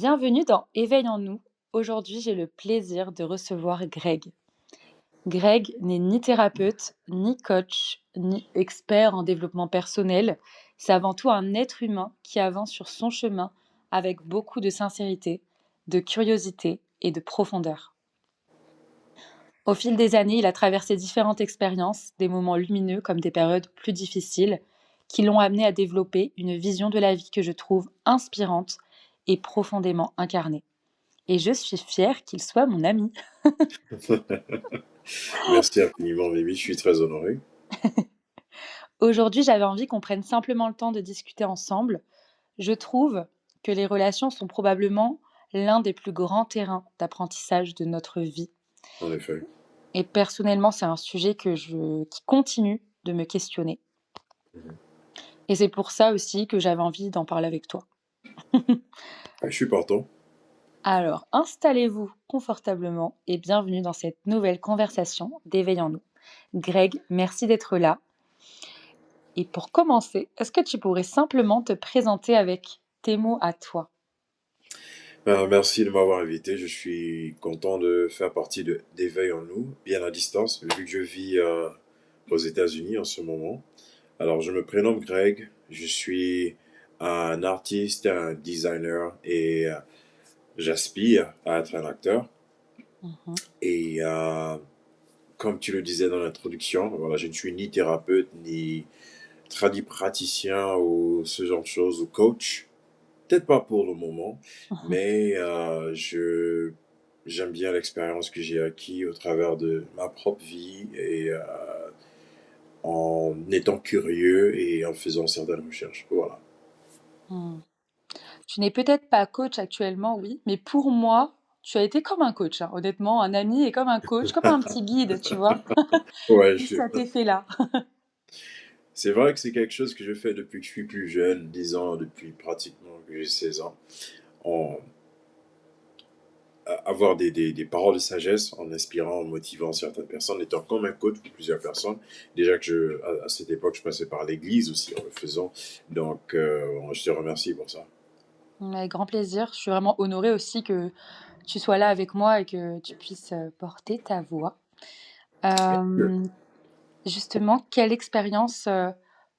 Bienvenue dans Éveille en nous. Aujourd'hui, j'ai le plaisir de recevoir Greg. Greg n'est ni thérapeute, ni coach, ni expert en développement personnel. C'est avant tout un être humain qui avance sur son chemin avec beaucoup de sincérité, de curiosité et de profondeur. Au fil des années, il a traversé différentes expériences, des moments lumineux comme des périodes plus difficiles, qui l'ont amené à développer une vision de la vie que je trouve inspirante et profondément incarnée. Et je suis fière qu'il soit mon ami. Merci infiniment, Mimi, je suis très honoré. Aujourd'hui, j'avais envie qu'on prenne simplement le temps de discuter ensemble. Je trouve que les relations sont probablement l'un des plus grands terrains d'apprentissage de notre vie. En effet. Et personnellement, c'est un sujet qui continue de me questionner. Mhm. Et c'est pour ça aussi que j'avais envie d'en parler avec toi. Je suis partant. Alors, installez-vous confortablement et bienvenue dans cette nouvelle conversation d'Éveille en nous. Greg, merci d'être là. Et pour commencer, est-ce que tu pourrais simplement te présenter avec tes mots à toi? Merci de m'avoir invité. Je suis content de faire partie d'Éveil en nous, bien à distance, vu que je vis aux États-Unis en ce moment. Alors, je me prénomme Greg. Je suis un artiste, un designer et j'aspire à être un acteur. Mhm. Et comme tu le disais dans l'introduction, voilà, je ne suis ni thérapeute, ni praticien ou ce genre de choses, ou coach. Peut-être pas pour le moment, mais j'aime bien l'expérience que j'ai acquis au travers de ma propre vie et en étant curieux et en faisant certaines recherches. Voilà. Hmm. Tu n'es peut-être pas coach actuellement, oui, mais pour moi, tu as été comme un coach, hein. Honnêtement, un ami est comme un coach, comme un petit guide, tu vois. Ouais, Tout cet effet-là. c'est vrai que c'est quelque chose que je fais depuis que je suis plus jeune, 10 ans, depuis pratiquement que j'ai 16 ans. En, avoir des paroles de sagesse en inspirant, en motivant certaines personnes, étant comme un coach pour plusieurs personnes. Déjà que à cette époque, je passais par l'église aussi en le faisant. Donc, je te remercie pour ça. Avec grand plaisir. Je suis vraiment honorée aussi que tu sois là avec moi et que tu puisses porter ta voix. Euh, Justement, quelle expérience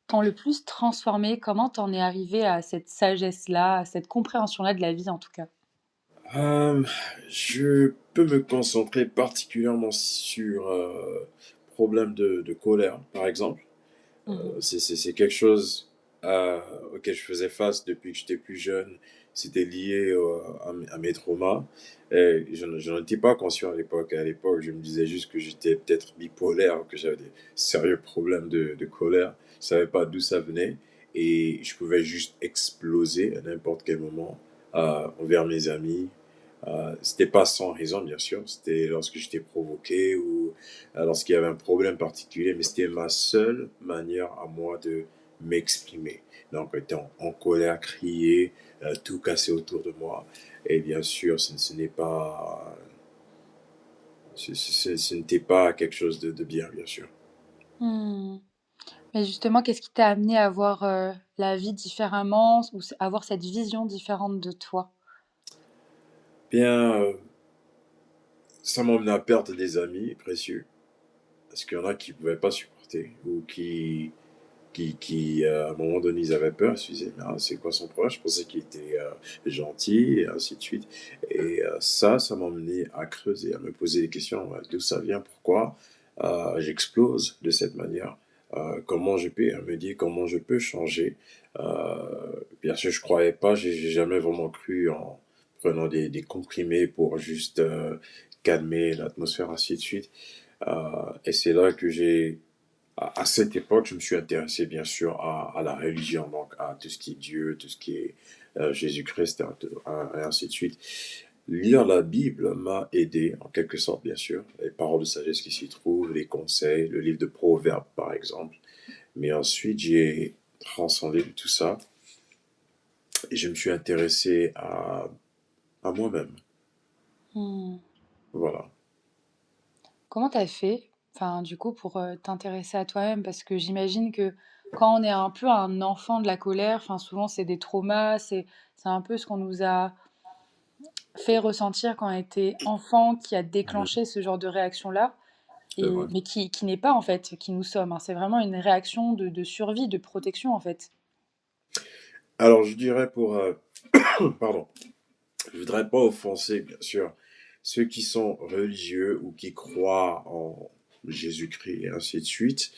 t'ont le plus transformé? Comment t'en es arrivé à cette sagesse-là, à cette compréhension-là de la vie en tout cas? Euh, je peux me concentrer particulièrement sur problème de colère, par exemple. Mhm. C'est quelque chose auquel je faisais face depuis que j'étais plus jeune. C'était lié à mes traumas. Et je n'en étais pas conscient à l'époque. À l'époque, je me disais juste que j'étais peut-être bipolaire, que j'avais des sérieux problèmes de colère. Je savais pas d'où ça venait. Et je pouvais juste exploser à n'importe quel moment envers mes amis. C'était pas sans raison, bien sûr. C'était lorsque j'étais provoqué ou lorsqu'il y avait un problème particulier, mais c'était ma seule manière à moi de m'exprimer. Donc, étant en colère, crier, tout casser autour de moi. Et bien sûr, ce n'est pas, ce n'était pas quelque chose de bien, bien sûr. Hmm. Mais justement, qu'est-ce qui t'a amené à voir la vie différemment ou avoir cette vision différente de toi? Bien, ça m'a amené à perdre des amis précieux. Parce qu'il y en a qui ne pouvaient pas supporter ou à un moment donné, ils avaient peur. Ils se disaient, mais c'est quoi son problème? Je pensais qu'il était gentil, et ainsi de suite. Et ça m'a amené à creuser, à me poser des questions. Ouais, d'où ça vient? Pourquoi j'explose de cette manière? Comment je peux, à me dire comment je peux changer? Bien sûr, je croyais pas, j'ai jamais vraiment cru en prenant des comprimés pour juste calmer l'atmosphère, ainsi de suite. Et c'est là que à cette époque, je me suis intéressé bien sûr à la religion, donc à tout ce qui est Dieu, tout ce qui est Jésus-Christ, et ainsi de suite. Lire la Bible m'a aidé, en quelque sorte, bien sûr. Les paroles de sagesse qui s'y trouvent, les conseils, le livre de Proverbes, par exemple. Mais ensuite, j'ai transcendé tout ça et je me suis intéressé à moi-même. Hmm. Voilà. Comment t'as fait, enfin, du coup, pour t'intéresser à toi-même? Parce que j'imagine que quand on est un peu un enfant de la colère, enfin, souvent c'est des traumas, c'est un peu ce qu'on nous a. fait ressentir quand on était enfant qui a Mhm. déclenché ce genre de réaction-là, C'est vrai. mais qui n'est pas en fait qui nous sommes, hein. C'est vraiment une réaction de survie, de protection en fait. Alors, je dirais pardon, je voudrais pas offenser, bien sûr, ceux qui sont religieux ou qui croient en Jésus-Christ et ainsi de suite.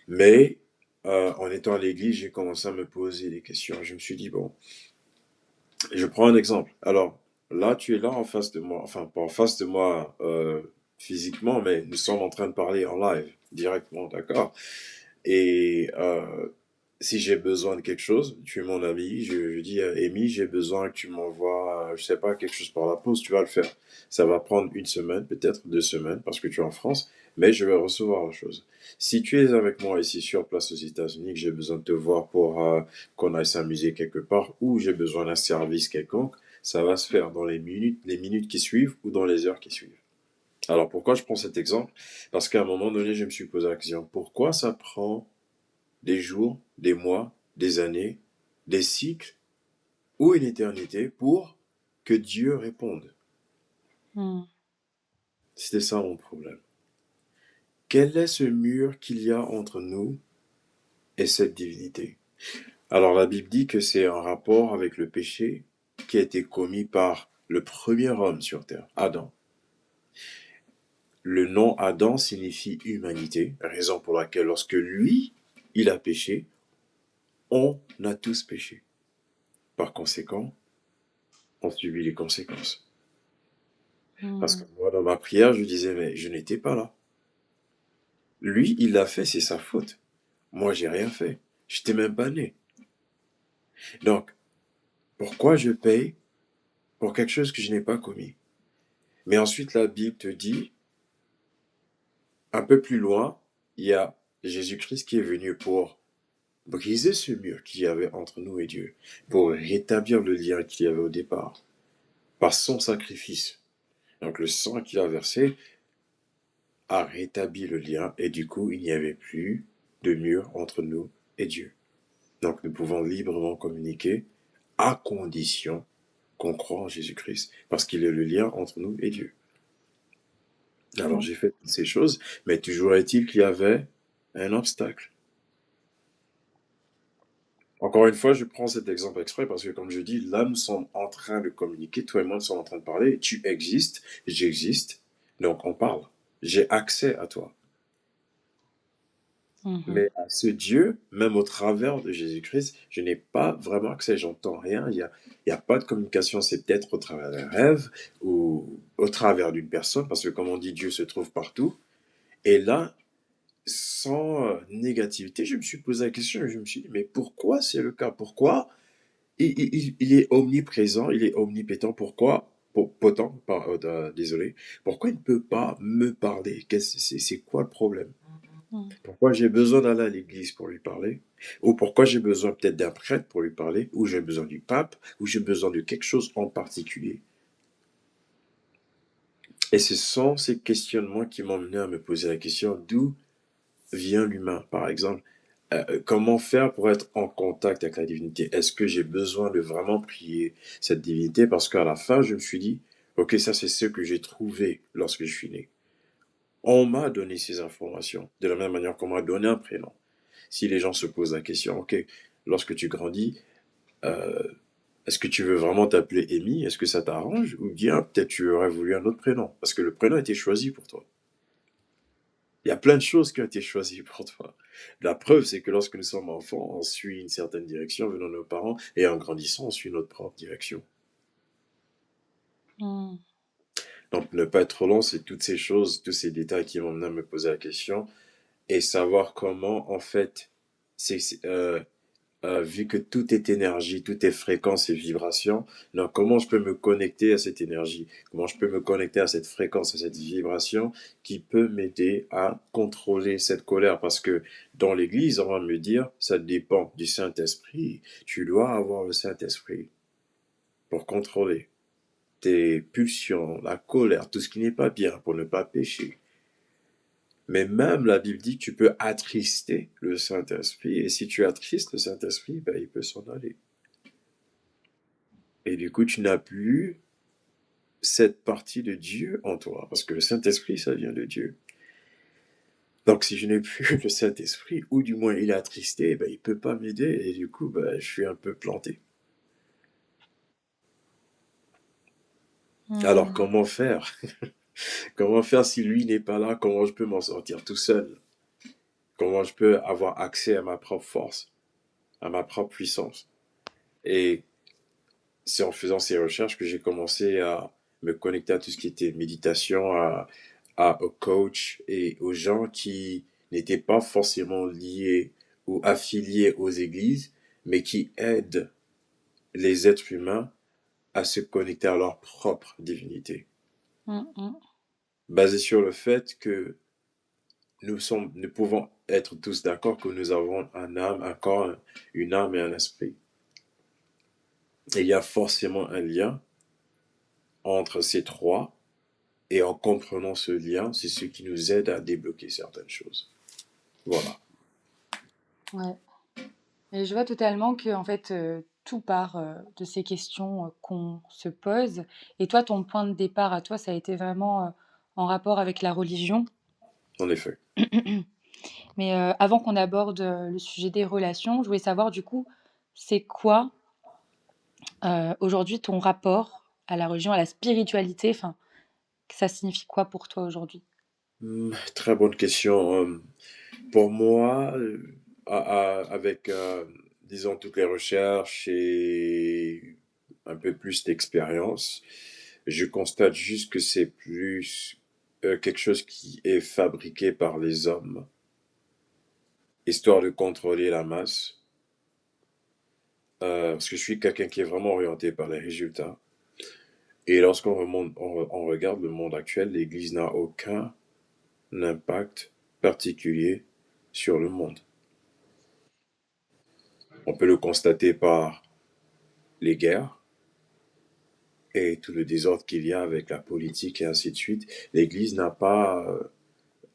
Mais en étant à l'église, j'ai commencé à me poser des questions. Je me suis dit, bon, je prends un exemple. Alors, là, tu es là en face de moi, enfin, pas en face de moi physiquement, mais nous sommes en train de parler en live, directement, d'accord? Et si j'ai besoin de quelque chose, tu es mon ami, je dis à Amy, j'ai besoin que tu m'envoies, je sais pas, quelque chose par la poste, tu vas le faire. Ça va prendre une semaine, peut-être 2 semaines, parce que tu es en France, mais je vais recevoir la chose. Si tu es avec moi ici sur place aux États-Unis, que j'ai besoin de te voir pour qu'on aille s'amuser quelque part, ou j'ai besoin d'un service quelconque, ça va se faire dans les minutes qui suivent ou dans les heures qui suivent. Alors pourquoi je prends cet exemple? Parce qu'à un moment donné, je me suis posé la question, pourquoi ça prend des jours, des mois, des années, des cycles ou une éternité pour que Dieu réponde? Hmm. C'était ça mon problème. Quel est ce mur qu'il y a entre nous et cette divinité? Alors la Bible dit que c'est un rapport avec le péché qui a été commis par le premier homme sur terre, Adam. Le nom Adam signifie humanité, raison pour laquelle lorsque lui, il a péché, on a tous péché. Par conséquent, on subit les conséquences. Parce Hmm. que moi, dans ma prière, je disais, mais je n'étais pas là. Lui, il l'a fait, c'est sa faute. Moi, j'ai rien fait. J'étais même pas né. Donc, pourquoi je paye pour quelque chose que je n'ai pas commis? Mais ensuite, la Bible te dit, un peu plus loin, il y a Jésus-Christ qui est venu pour briser ce mur qu'il y avait entre nous et Dieu, pour rétablir le lien qu'il y avait au départ, par son sacrifice. Donc, le sang qu'il a versé a rétabli le lien, et du coup, il n'y avait plus de mur entre nous et Dieu. Donc nous pouvons librement communiquer à condition qu'on croit en Jésus-Christ, parce qu'il est le lien entre nous et Dieu. Alors Hmm. j'ai fait toutes ces choses, mais toujours est-il qu'il y avait un obstacle. Encore une fois, je prends cet exemple exprès parce que, comme je dis, là nous sommes en train de communiquer, toi et moi nous sommes en train de parler, tu existes, j'existe, donc on parle. J'ai accès à toi. Mhm. Mais à ce Dieu, même au travers de Jésus-Christ, je n'ai pas vraiment accès, j'entends rien, il y a pas de communication, c'est peut-être au travers d'un rêve ou au travers d'une personne, parce que comme on dit, Dieu se trouve partout. Et là, sans négativité, je me suis posé la question, je me suis dit, mais pourquoi c'est le cas? Pourquoi il est omniprésent, il est omnipétent, pourquoi, potent, désolé, pourquoi il ne peut pas me parler? C'est quoi le problème? Hmm. Pourquoi j'ai besoin d'aller à l'église pour lui parler? Ou pourquoi j'ai besoin peut-être d'un prêtre pour lui parler? Ou j'ai besoin du pape? Ou j'ai besoin de quelque chose en particulier? Et ce sont ces questionnements qui m'ont mené à me poser la question d'où vient l'humain, par exemple. Comment faire pour être en contact avec la divinité? Est-ce que j'ai besoin de vraiment prier cette divinité? Parce qu'à la fin, je me suis dit, ok, ça c'est ce que j'ai trouvé lorsque je suis né. On m'a donné ces informations, de la même manière qu'on m'a donné un prénom. Si les gens se posent la question, ok, lorsque tu grandis, euh, est-ce que tu veux vraiment t'appeler Amy? Est-ce que ça t'arrange? Ou bien peut-être tu aurais voulu un autre prénom? Parce que le prénom a été choisi pour toi. Il y a plein de choses qui ont été choisies pour toi. La preuve, c'est que lorsque nous sommes enfants, on suit une certaine direction venant de nos parents, et en grandissant, on suit notre propre direction. Hmm. Donc, ne pas être trop long, c'est toutes ces choses, tous ces détails qui m'ont mené à me poser la question, et savoir comment, en fait, vu que tout est énergie, tout est fréquence et vibration, donc comment je peux me connecter à cette énergie? Comment je peux me connecter à cette fréquence, à cette vibration qui peut m'aider à contrôler cette colère? Parce que dans l'église, on va me dire, ça dépend du Saint-Esprit. Tu dois avoir le Saint-Esprit pour contrôler tes pulsions, la colère, tout ce qui n'est pas bien pour ne pas pécher. Mais même la Bible dit que tu peux attrister le Saint-Esprit, et si tu attristes le Saint-Esprit, ben, il peut s'en aller. Et du coup, tu n'as plus cette partie de Dieu en toi, parce que le Saint-Esprit, ça vient de Dieu. Donc si je n'ai plus le Saint-Esprit, ou du moins il est attristé, ben, il peut pas m'aider, et du coup, ben, je suis un peu planté. Alors Hmm. comment faire? Comment faire si lui n'est pas là? Comment je peux m'en sortir tout seul? Comment je peux avoir accès à ma propre force, à ma propre puissance? Et c'est en faisant ces recherches que j'ai commencé à me connecter à tout ce qui était méditation, aux coachs et aux gens qui n'étaient pas forcément liés ou affiliés aux églises, mais qui aident les êtres humains à se connecter à leur propre divinité. Hmm, hmm. Basé sur le fait que nous pouvons être tous d'accord que nous avons un âme, un corps, une âme et un esprit. Et il y a forcément un lien entre ces trois, et en comprenant ce lien, c'est ce qui nous aide à débloquer certaines choses. Voilà. Ouais. Et je vois totalement que en fait, tout part, de ces questions, qu'on se pose. Et toi, ton point de départ à toi, ça a été vraiment, en rapport avec la religion. En effet. Mais, avant qu'on aborde, le sujet des relations, je voulais savoir du coup, c'est quoi, aujourd'hui ton rapport à la religion, à la spiritualité? Enfin, ça signifie quoi pour toi aujourd'hui? Très bonne question. Pour moi, avec, disons, toutes les recherches et un peu plus d'expérience, je constate juste que c'est plus quelque chose qui est fabriqué par les hommes, histoire de contrôler la masse. Parce que je suis quelqu'un qui est vraiment orienté par les résultats. Et lorsqu'on on regarde le monde actuel, l'Église n'a aucun impact particulier sur le monde. On peut le constater par les guerres et tout le désordre qu'il y a avec la politique et ainsi de suite. L'Église n'a pas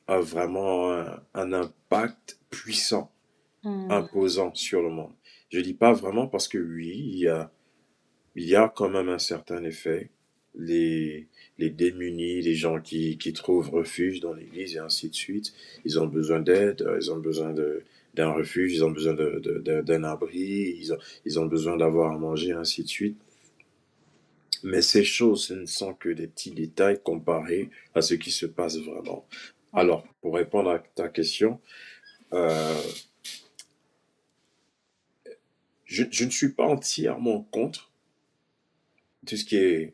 vraiment un impact puissant, Mmh. imposant sur le monde. Je dis pas vraiment parce que oui, il y a quand même un certain effet. Les, les démunis, les gens qui trouvent refuge dans l'Église et ainsi de suite, ils ont besoin d'aide, ils ont besoin d'un refuge, ils ont besoin d'un abri, ils ont besoin d'avoir à manger, ainsi de suite. Mais ces choses, ce ne sont que des petits détails comparés à ce qui se passe vraiment. Ouais. Alors, pour répondre à ta question, euh, je ne suis pas entièrement contre tout ce qui est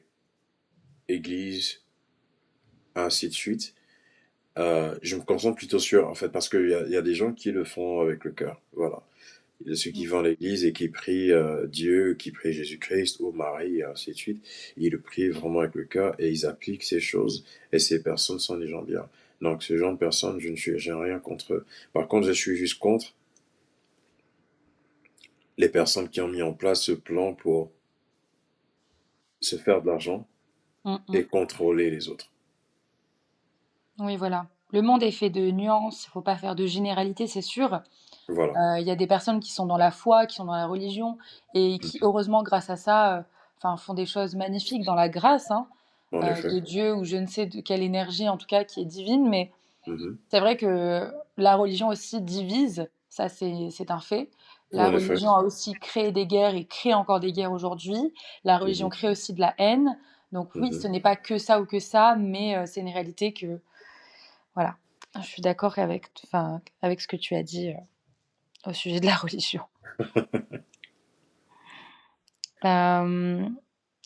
Église, ainsi de suite. Je me concentre plutôt sur, en fait, parce qu'il y a des gens qui le font avec le cœur. Voilà. Il y a ceux qui Mmh. vont à l'église et qui prient Dieu, qui prient Jésus-Christ ou Marie, et ainsi de suite. Ils le prient vraiment avec le cœur et ils appliquent ces choses. Et ces personnes sont des gens bien. Donc, ce genre de personnes, j'ai rien contre eux. Par contre, je suis juste contre les personnes qui ont mis en place ce plan pour se faire de l'argent Mmh mh. et contrôler les autres. Oui, voilà. Le monde est fait de nuances, il faut pas faire de généralités, c'est sûr. Voilà. Il y a des personnes qui sont dans la foi, qui sont dans la religion et qui Mhm. heureusement grâce à ça, enfin font des choses magnifiques dans la grâce, hein, En effet. de Dieu ou je ne sais de quelle énergie en tout cas qui est divine. Mais Mhm. c'est vrai que la religion aussi divise, ça c'est un fait. La En effet. religion a aussi créé des guerres et crée encore des guerres aujourd'hui. La religion Mhm. crée aussi de la haine. Donc oui, ce Mhm. n'est pas que ça ou que ça, mais c'est une réalité que voilà. Je suis d'accord avec enfin, avec ce que tu as dit, au sujet de la religion. Hem,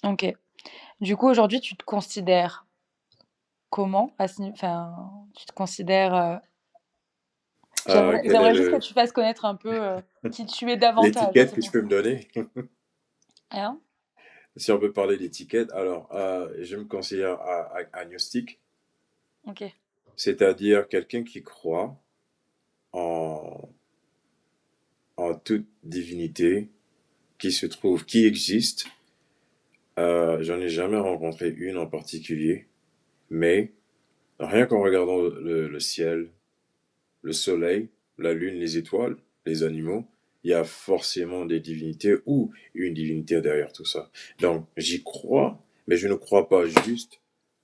OK. Du coup, aujourd'hui, tu te considères comment? À ce ni enfin, tu te considères, Quel est j'aimerais juste que tu fasses connaître un peu, qui tu es davantage, hein, l'étiquette c'est que tu pour peux ça. me donner? Hein? Si on peut parler d'étiquette, alors je me considère agnostique, OK. c'est-à-dire quelqu'un qui croit en, en toute divinité qui se trouve, qui existe. J'en ai jamais rencontré une en particulier, mais rien qu'en regardant le ciel, le soleil, la lune, les étoiles, les animaux, il y a forcément des divinités ou une divinité derrière tout ça. Donc j'y crois, Mais je ne crois pas juste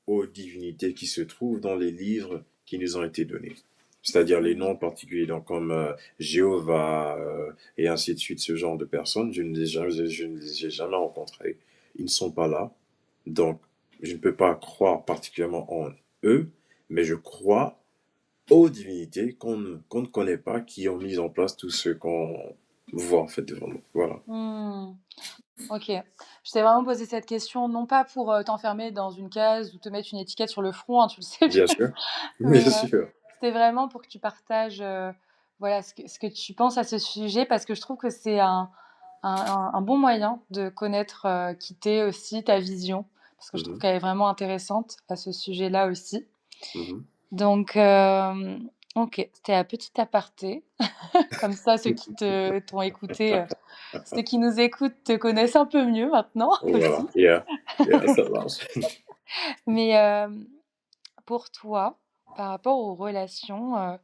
aux divinités qui se trouvent dans les livres qui nous ont été donnés. C'est-à-dire les noms particuliers, donc comme Jéhovah et ainsi de suite, ce genre de personnes, je ne les ai jamais rencontrés. Ils ne sont pas là. Donc, je ne peux pas croire particulièrement en eux, mais je crois aux divinités qu'on ne connaît pas, qui ont mis en place tout ce qu'on voit en fait devant nous. Voilà. Hmm. Ok. Je t'ai vraiment posé cette question, non pas pour t'enfermer dans une case ou te mettre une étiquette sur le front, hein, tu le sais bien, Bien sûr. mais Bien sûr. c'était vraiment pour que tu partages voilà, ce que tu penses à ce sujet, parce que je trouve que c'est un bon moyen de connaître qui t'es aussi, ta vision, parce que je trouve Mhm, qu'elle est vraiment intéressante à ce sujet-là aussi. mhm. Donc, ok, c'était un petit aparté. Comme ça, ceux qui t'ont écouté, ceux qui nous écoutent te connaissent un peu mieux maintenant Voilà. aussi. Yeah. Yeah, ça marche. Mais pour toi, par rapport aux relations,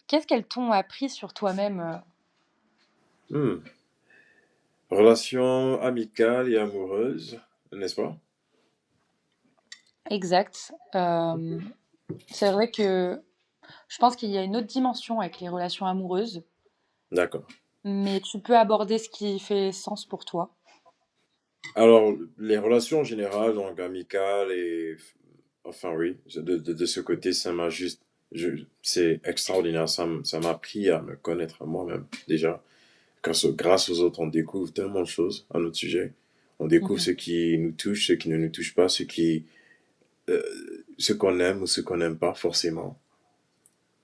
qu'est-ce qu'elles t'ont appris sur toi-même Hmm. Relation amicale et amoureuse, n'est-ce pas? Exact. C'est vrai que je pense qu'il y a une autre dimension avec les relations amoureuses, D'accord. mais tu peux aborder ce qui fait sens pour toi. Alors, les relations en général, donc amicales et... Enfin, oui, de ce côté, ça m'a juste... c'est extraordinaire, ça m'a appris à me connaître à moi-même, déjà. Grâce aux autres, on découvre tellement de choses à notre sujet. On découvre Mhm. ce qui nous touche, ce qui ne nous touche pas, euh, ce qu'on aime ou ce qu'on n'aime pas forcément.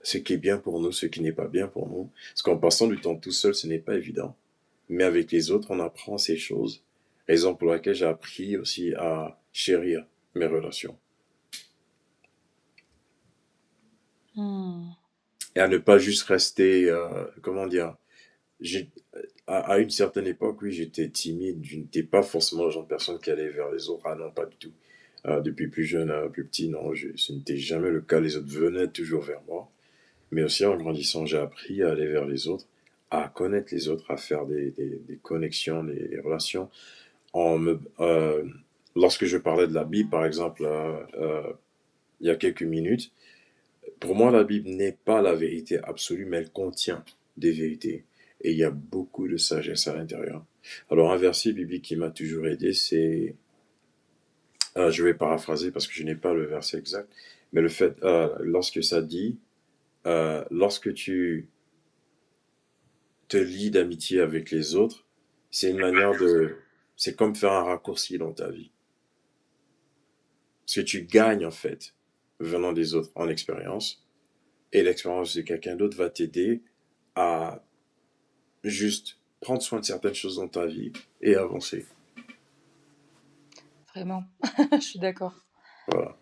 Ce qui est bien pour nous, ce qui n'est pas bien pour nous. Parce qu'en passant du temps tout seul, ce n'est pas évident. Mais avec les autres, on apprend ces choses. Raison pour laquelle j'ai appris aussi à chérir mes relations. Hmm. Et à ne pas juste rester, comment dire, j'ai, à une certaine époque, oui, j'étais timide. Je n'étais pas forcément le genre de personne qui allait vers les autres. Ah non, pas du tout. Depuis plus jeune, plus petit, non, ce n'était jamais le cas. Les autres venaient toujours vers moi. Mais aussi en grandissant, j'ai appris à aller vers les autres, à connaître les autres, à faire des connexions, des relations. En me, lorsque je parlais de la Bible, par exemple, il y a quelques minutes, pour moi, la Bible n'est pas la vérité absolue, mais elle contient des vérités. Et il y a beaucoup de sagesse à l'intérieur. Alors, un verset biblique qui m'a toujours aidé, c'est, je vais paraphraser parce que je n'ai pas le verset exact, mais le fait, lorsque ça dit, lorsque tu te lie d'amitié avec les autres, c'est une manière de, c'est comme faire un raccourci dans ta vie. Ce que tu gagnes, en fait, venant des autres en expérience, et l'expérience de quelqu'un d'autre va t'aider à juste prendre soin de certaines choses dans ta vie et avancer. Vraiment, je suis d'accord. Voilà.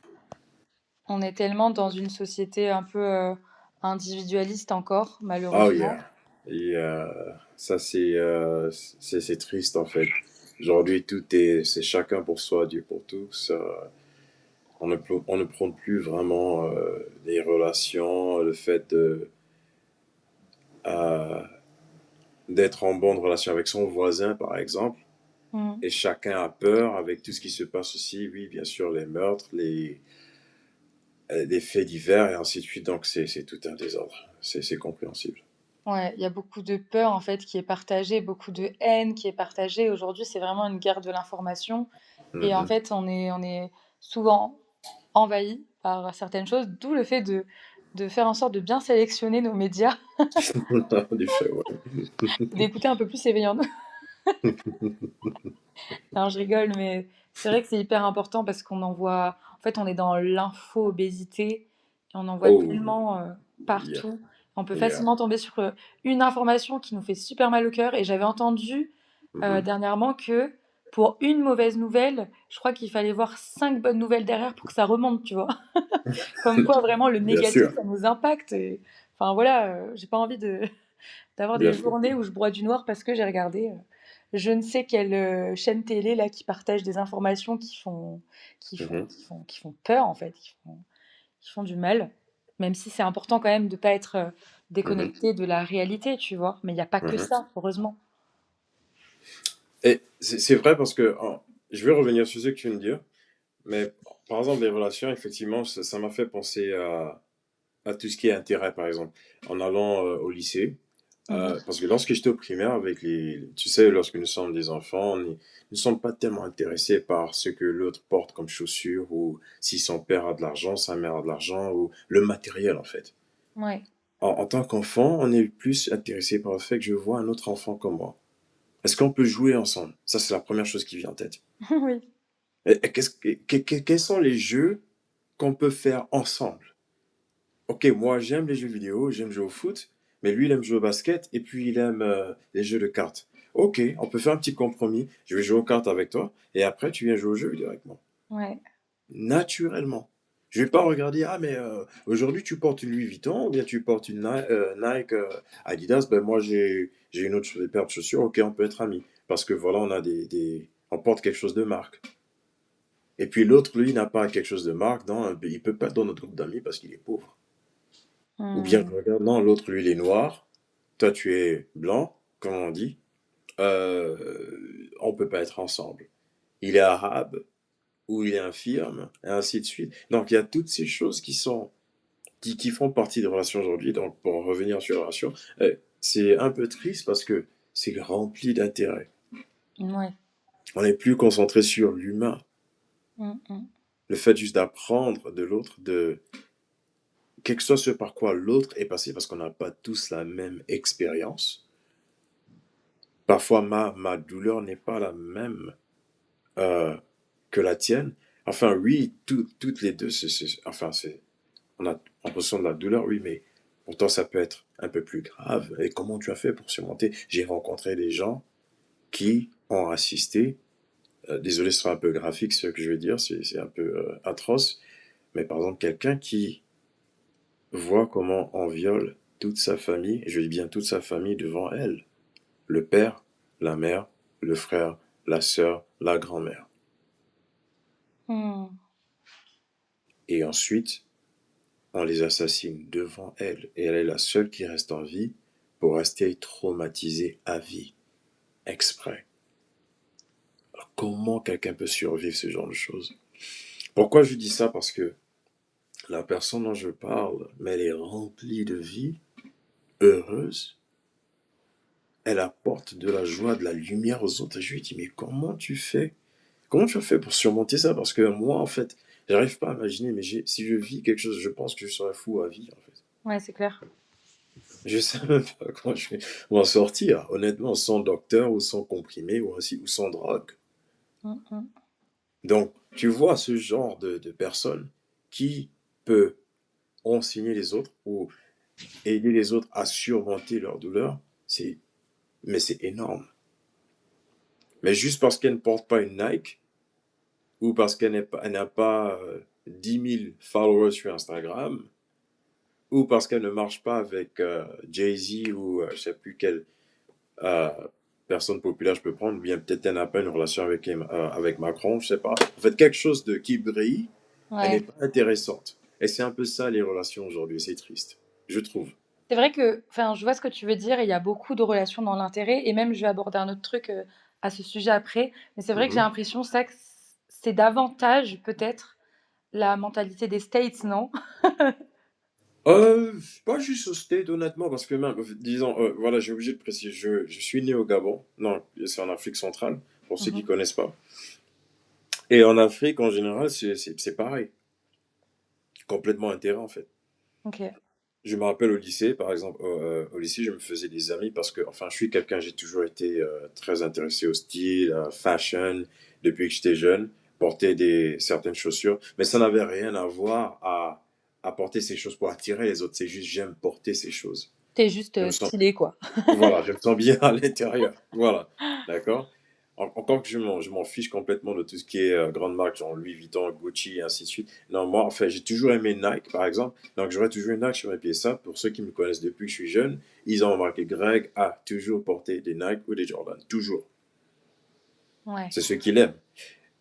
On est tellement dans une société un peu individualiste encore, Oh malheureusement. yeah. Et ça, c'est triste, en fait. Aujourd'hui, c'est chacun pour soi, Dieu pour tous. On ne prône plus vraiment les relations, le fait euh, d'être en bonne relation avec son voisin, par exemple. Mm. Et chacun a peur avec tout ce qui se passe aussi. Oui, bien sûr, les meurtres, les faits divers et ainsi de suite. Donc, c'est tout un désordre. C'est compréhensible. Ouais, il y a beaucoup de peur en fait qui est partagée, beaucoup de haine qui est partagée. Aujourd'hui, c'est vraiment une guerre de l'information. Et en Mhm. fait, on est souvent envahi par certaines choses, d'où le fait de faire en sorte de bien sélectionner nos médias, Du fait, ouais. d'écouter un peu plus éveillant. Non, je rigole, mais c'est vrai que c'est hyper important parce qu'on en voit. En fait, on est dans l'info-obésité et on en voit Oh, tellement yeah, partout. On peut yeah. facilement tomber sur une information qui nous fait super mal au cœur. Et j'avais entendu Mhm. dernièrement que pour une mauvaise nouvelle, je crois qu'il fallait voir 5 bonnes nouvelles derrière pour que ça remonte, tu vois. Comme quoi, vraiment, le Bien négatif, sûr, ça nous impacte. Enfin, voilà, j'ai pas envie d'avoir bien des sûr. journées où je broie du noir parce que j'ai regardé je ne sais quelle chaîne télé là qui partage des informations Mhm. qui font peur en fait, qui font du mal. Même si c'est important quand même de pas être Mhm. déconnecté de la réalité, tu vois. Mais il n'y a pas que Mhm. ça, heureusement. Et c'est vrai parce que je vais revenir sur ce que tu viens de dire. Mais par exemple, les relations, effectivement, ça m'a fait penser à tout ce qui est intérêt, par exemple. En allant au lycée, Mhm. parce que lorsque j'étais au primaire, avec tu sais, lorsque nous sommes des enfants, ne sommes pas tellement intéressés par ce que l'autre porte comme chaussures, ou si son père a de l'argent, sa mère a de l'argent, ou le matériel, en fait. Ouais. En tant qu'enfant, on est plus intéressé par le fait que je vois un autre enfant comme moi. Est-ce qu'on peut jouer ensemble? Ça, c'est la première chose qui vient en tête. Oui. Quels sont les jeux qu'on peut faire ensemble? Ok, moi j'aime les jeux vidéo, j'aime jouer au foot, mais lui il aime jouer au basket et puis il aime les jeux de cartes. Ok, on peut faire un petit compromis. Je vais jouer aux cartes avec toi et après tu viens jouer au jeu vidéo avec moi. Ouais. Naturellement. Je vais pas regarder, ah mais aujourd'hui tu portes une Louis Vuitton ou bien tu portes une Nike, Adidas, ben moi j'ai une autre paire de chaussures, ok on peut être amis. Parce que voilà, on a on porte quelque chose de marque. Et puis l'autre, lui, n'a pas quelque chose de marque, non, il peut pas être dans notre groupe d'amis parce qu'il est pauvre. Ou bien, Hmm. je regarde, non, l'autre, lui, il est noir, toi, tu es blanc, comme on dit, on peut pas être ensemble. Il est arabe, ou il est infirme, et ainsi de suite. Donc, il y a toutes ces choses qui font partie des relations aujourd'hui. Donc, pour revenir sur les relations, c'est un peu triste parce que c'est rempli d'intérêt. Ouais. On n'est plus concentré sur l'humain. Hmm, hmm. Le fait juste d'apprendre de l'autre, quel que soit ce par quoi l'autre est passé, parce qu'on n'a pas tous la même expérience. Parfois, ma douleur n'est pas la même euh, que la tienne. Enfin, oui, toutes les deux, on ressent de la douleur, oui, mais pourtant, ça peut être un peu plus grave. Et comment tu as fait pour surmonter? J'ai rencontré des gens qui ont assisté, désolé, ce sera un peu graphique ce que je vais dire, c'est un peu atroce, mais par exemple, quelqu'un qui voit comment on viole toute sa famille, et je dis bien toute sa famille devant elle. Le père, la mère, le frère, la sœur, la grand-mère. Hmm. Et ensuite, on les assassine devant elle. Et elle est la seule qui reste en vie pour rester traumatisée à vie, exprès. Alors, comment quelqu'un peut survivre ce genre de choses? Pourquoi je dis ça? Parce que la personne dont je parle, mais elle est remplie de vie, heureuse, elle apporte de la joie, de la lumière aux autres. Et je lui dis, mais comment tu fais? Comment tu as fait pour surmonter ça? Parce que moi, en fait, j'arrive pas à imaginer, mais si je vis quelque chose, je pense que je serais fou à vie, en fait. Ouais, c'est clair. Je sais même pas comment je vais m'en sortir, honnêtement, sans docteur ou sans comprimé ou sans drogue. Hmm, hmm. Donc, tu vois ce genre de personne qui peut enseigner les autres ou aider les autres à surmonter leur douleur, mais c'est énorme. Mais juste parce qu'elle ne porte pas une Nike ou parce elle n'a pas 10 000 followers sur Instagram, ou parce qu'elle ne marche pas avec Jay-Z ou je sais plus quelle euh, personne populaire je peux prendre, ou bien peut-être elle n'a pas une relation avec Macron, je sais pas. En fait, quelque chose qui brille, elle n'est Ouais. pas intéressante. Et c'est un peu ça les relations aujourd'hui, c'est triste, je trouve. C'est vrai que, enfin, je vois ce que tu veux dire. Et il y a beaucoup de relations dans l'intérêt. Et même, je vais aborder un autre truc à ce sujet après. Mais c'est vrai que j'ai Mhm. l'impression ça que c'est davantage peut-être la mentalité des States, non? Pas juste au State, honnêtement, parce que même, disons, voilà, j'ai obligé de préciser, je suis né au Gabon, non, c'est en Afrique centrale, pour ceux qui Mhm. connaissent pas. Et en Afrique, en général, c'est pareil, complètement intérêt, en fait. Ok. Je me rappelle au lycée, par exemple, au lycée, je me faisais des amis parce que, enfin, je suis quelqu'un, j'ai toujours été très intéressé au style, fashion, depuis que j'étais jeune, porter certaines chaussures, mais ça n'avait rien à voir à porter ces choses pour attirer les autres, c'est juste j'aime porter ces choses. T'es juste Je me sens, stylé, quoi. voilà, je me sens bien à l'intérieur, voilà, d'accord? Encore que je m'en fiche complètement de tout ce qui est grande marque, genre Louis Vuitton, Gucci, et ainsi de suite. Non, moi, en fait, j'ai toujours aimé Nike, par exemple. Donc, j'aurais toujours une Nike sur mes pieds. Ça, pour ceux qui me connaissent depuis que je suis jeune, ils ont remarqué Greg a toujours porté des Nike ou des Jordan. Toujours. Ouais. C'est ce qu'il aime.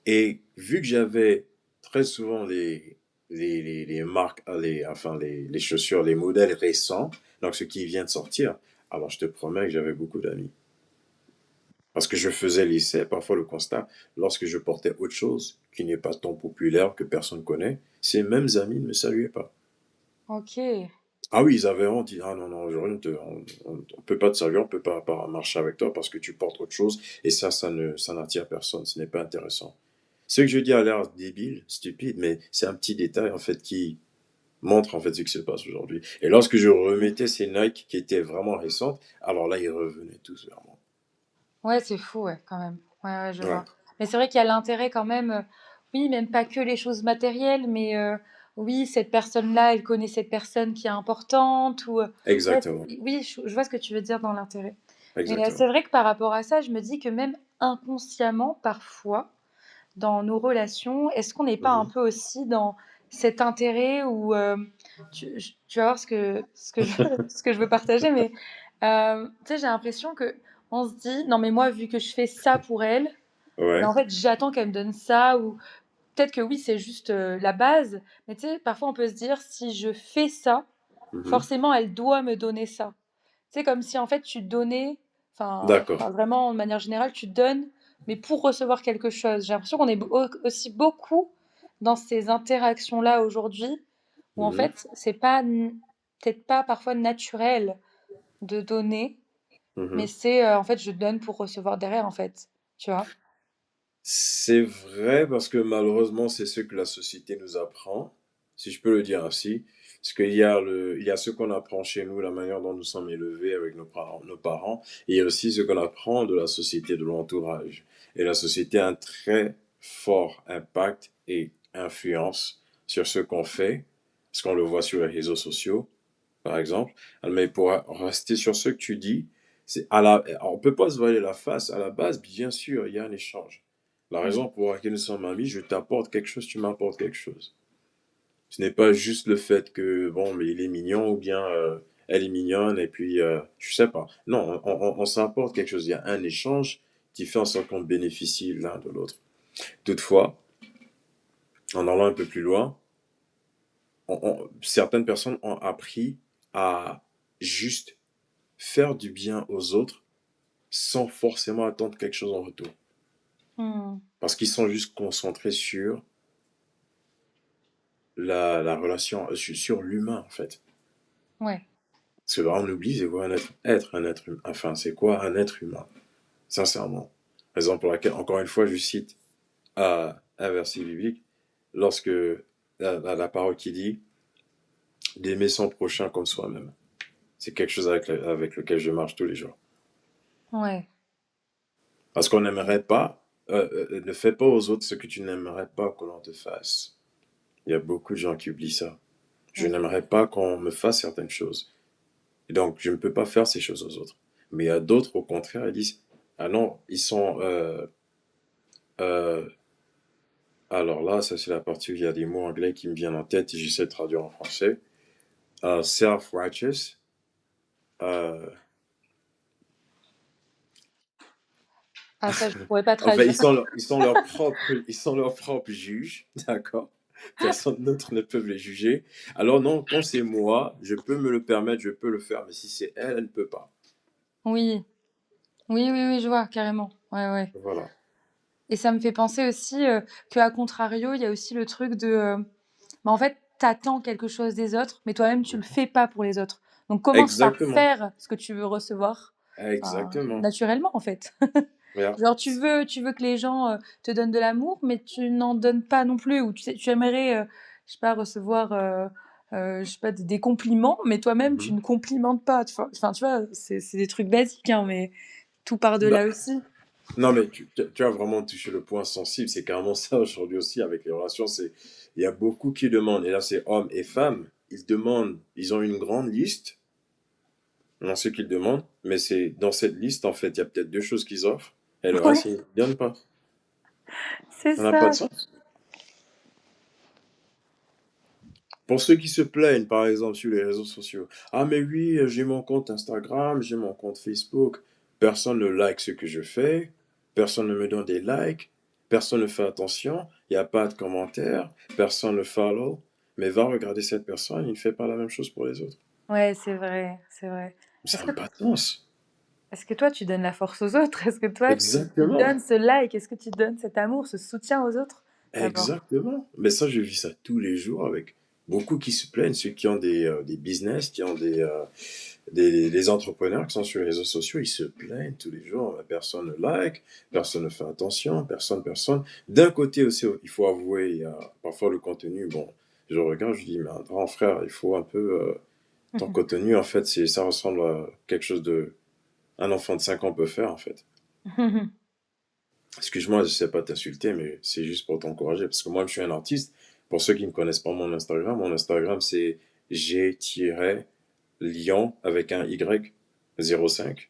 Et vu que j'avais très souvent les marques, enfin, les chaussures, les modèles récents, donc ce qui vient de sortir, alors je te promets que j'avais beaucoup d'amis. Parce que je faisais l'essai, parfois le constat, lorsque je portais autre chose, qui n'est pas tant populaire, que personne connaît, ces mêmes amis ne me saluaient pas. OK. Ah oui, ils avaient honte, ils disent: «Ah non, non, aujourd'hui on peut pas te saluer, on peut pas marcher avec toi parce que tu portes autre chose et ça n'attire personne, ce n'est pas intéressant». Ce que je dis a l'air débile, stupide, mais c'est un petit détail en fait qui montre en fait ce qui se passe aujourd'hui. Et lorsque je remettais ces Nike qui étaient vraiment récentes, alors là, ils revenaient tous vers moi. Ouais, c'est fou, ouais, quand même. Ouais, ouais, je Ouais, vois. Mais c'est vrai qu'il y a l'intérêt quand même, oui, même pas que les choses matérielles, mais oui, cette personne-là, elle connaît cette personne qui est importante, ou ouais, exactement, oui, je vois ce que tu veux dire dans l'intérêt. Mais exactement. c'est vrai que par rapport à ça, je me dis que même inconsciemment, parfois, dans nos relations, est-ce qu'on n'est pas un Mhm. peu aussi dans cet intérêt où tu vas voir ce que je veux partager, mais tu sais, j'ai l'impression que on se dit, non mais moi, vu que je fais ça pour elle, ben, en Ouais. fait, j'attends qu'elle me donne ça, ou peut-être que oui, c'est juste la base, mais tu sais, parfois on peut se dire, si je fais ça, Mhm. forcément, elle doit me donner ça. C'est comme si en fait tu donnais, D'accord. vraiment de manière générale, tu donnes, mais pour recevoir quelque chose. J'ai l'impression qu'on est aussi beaucoup dans ces interactions-là aujourd'hui, où en Mhm. fait c'est pas peut-être pas parfois naturel de donner, mais Mhm. c'est en fait je donne pour recevoir derrière en fait, tu vois. C'est vrai parce que malheureusement, c'est ce que la société nous apprend, si je peux le dire ainsi. Parce il y a ce qu'on apprend chez nous, la manière dont nous sommes élevés avec nos parents, et il y a aussi ce qu'on apprend de la société, de l'entourage. Et la société a un très fort impact et influence sur ce qu'on fait, parce qu'on le voit sur les réseaux sociaux, par exemple. Mais pour rester sur ce que tu dis, on peut pas se voiler la face. À la base, bien sûr, il y a un échange. La Mm. raison pour laquelle nous sommes amis, je t'apporte quelque chose, tu m'apportes quelque chose. Ce n'est pas juste le fait que, bon, mais il est mignon ou bien elle est mignonne et puis, je sais pas. Non, on s'apporte quelque chose. Il y a un échange qui fait en sorte qu'on bénéficie l'un de l'autre. Toutefois, en allant un peu plus loin, certaines personnes ont appris à juste faire du bien aux autres sans forcément attendre quelque chose en retour. Mm. Parce qu'ils sont juste concentrés sur la relation, sur l'humain, en fait. Ouais. Parce que là, on oublie, c'est quoi un être humain. Enfin, c'est quoi un être humain, sincèrement. Raison pour laquelle, encore une fois, je cite un verset biblique, lorsque la parole qui dit d'aimer son prochain comme soi-même. C'est quelque chose avec lequel je marche tous les jours. Ouais. Parce qu'on n'aimerait pas, ne fais pas aux autres ce que tu n'aimerais pas que l'on te fasse. Il y a beaucoup de gens qui oublient ça. Je Ouais. n'aimerais pas qu'on me fasse certaines choses. Et donc, je ne peux pas faire ces choses aux autres. Mais il y a d'autres, au contraire, ils disent, ah non, ils sont... euh, alors là, ça c'est la partie où il y a des mots anglais qui me viennent en tête et j'essaie de traduire en français. Self-righteous. Euh, Ah ça, je pourrais pas Enfin, traduire. ils sont leurs propres juges, d'accord? Personne d'autre ne peut les juger. Alors non, quand c'est moi, je peux me le permettre, je peux le faire, mais si c'est elle, elle ne peut pas. Oui. Oui, oui, oui, je vois carrément. Ouais, ouais. Voilà. Et ça me fait penser aussi qu'à contrario, il y a aussi le truc de, bah, en fait, t'attends quelque chose des autres, mais toi-même, tu le fais pas pour les autres. Donc commence par Exactement. faire ce que tu veux recevoir, Exactement. naturellement, en fait. Voilà. Genre, tu veux que les gens te donnent de l'amour, mais tu n'en donnes pas non plus. Ou tu sais, tu aimerais, je sais pas, recevoir, je sais pas, des compliments, mais toi-même, tu Mhm. ne complimentes pas. Enfin, tu vois, c'est des trucs basiques, hein, mais tout part de Bah, là aussi. non, mais tu as vraiment touché le point sensible. C'est carrément ça aujourd'hui aussi avec les relations. Il y a beaucoup qui demandent, et là c'est hommes et femmes, ils demandent, ils ont une grande liste dans ce qu'ils demandent, mais c'est dans cette liste, en fait, il y a peut-être deux choses qu'ils offrent, et le Ouais, reste, ils ne donnent pas. c'est Ça n'a pas de ça. sens. Pour ceux qui se plaignent, par exemple, sur les réseaux sociaux, ah mais oui, j'ai mon compte Instagram, j'ai mon compte Facebook, personne ne like ce que je fais, personne ne me donne des likes, personne ne fait attention, il n'y a pas de commentaires, personne ne follow, mais va regarder cette personne, il ne fait pas la même chose pour les autres. Ouais, c'est vrai, c'est vrai. Est-ce Ça que, n'a pas de sens. est-ce que toi, tu donnes la force aux autres? Est-ce que toi, tu Exactement. donnes ce like? Est-ce que tu donnes cet amour, ce soutien aux autres? d'abord. Exactement. Mais ça, je vis ça tous les jours avec beaucoup qui se plaignent, ceux qui ont des business, qui ont des entrepreneurs qui sont sur les réseaux sociaux, ils se plaignent tous les jours. Personne ne like, personne ne fait attention, personne. D'un côté aussi, il faut avouer, il y a parfois le contenu. Bon, je regarde, je dis, mais un grand frère, il faut un peu. Ton contenu, en fait, ça ressemble à quelque chose de. Un enfant de 5 ans peut faire, en fait. Excuse-moi, je sais pas t'insulter, mais c'est juste pour t'encourager. Parce que moi, je suis un artiste. Pour ceux qui ne connaissent pas mon Instagram, c'est G-Lion avec un Y 05.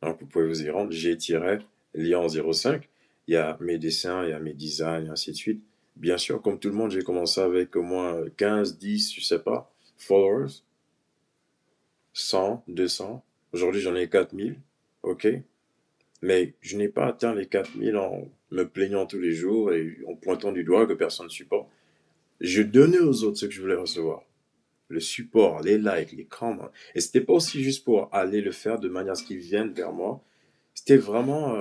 Donc, vous pouvez vous y rendre. G-Lion 05. Il y a mes dessins, il y a mes designs, et ainsi de suite. Bien sûr, comme tout le monde, j'ai commencé avec au moins 15, 10, je sais pas, followers, 100, 200. Aujourd'hui, j'en ai 4000. OK? Mais je n'ai pas atteint les 4000 en me plaignant tous les jours et en pointant du doigt que personne ne supporte. Je donnais aux autres ce que je voulais recevoir. Le support, les likes, les comments. Et c'était pas aussi juste pour aller le faire de manière à ce qu'ils viennent vers moi. C'était vraiment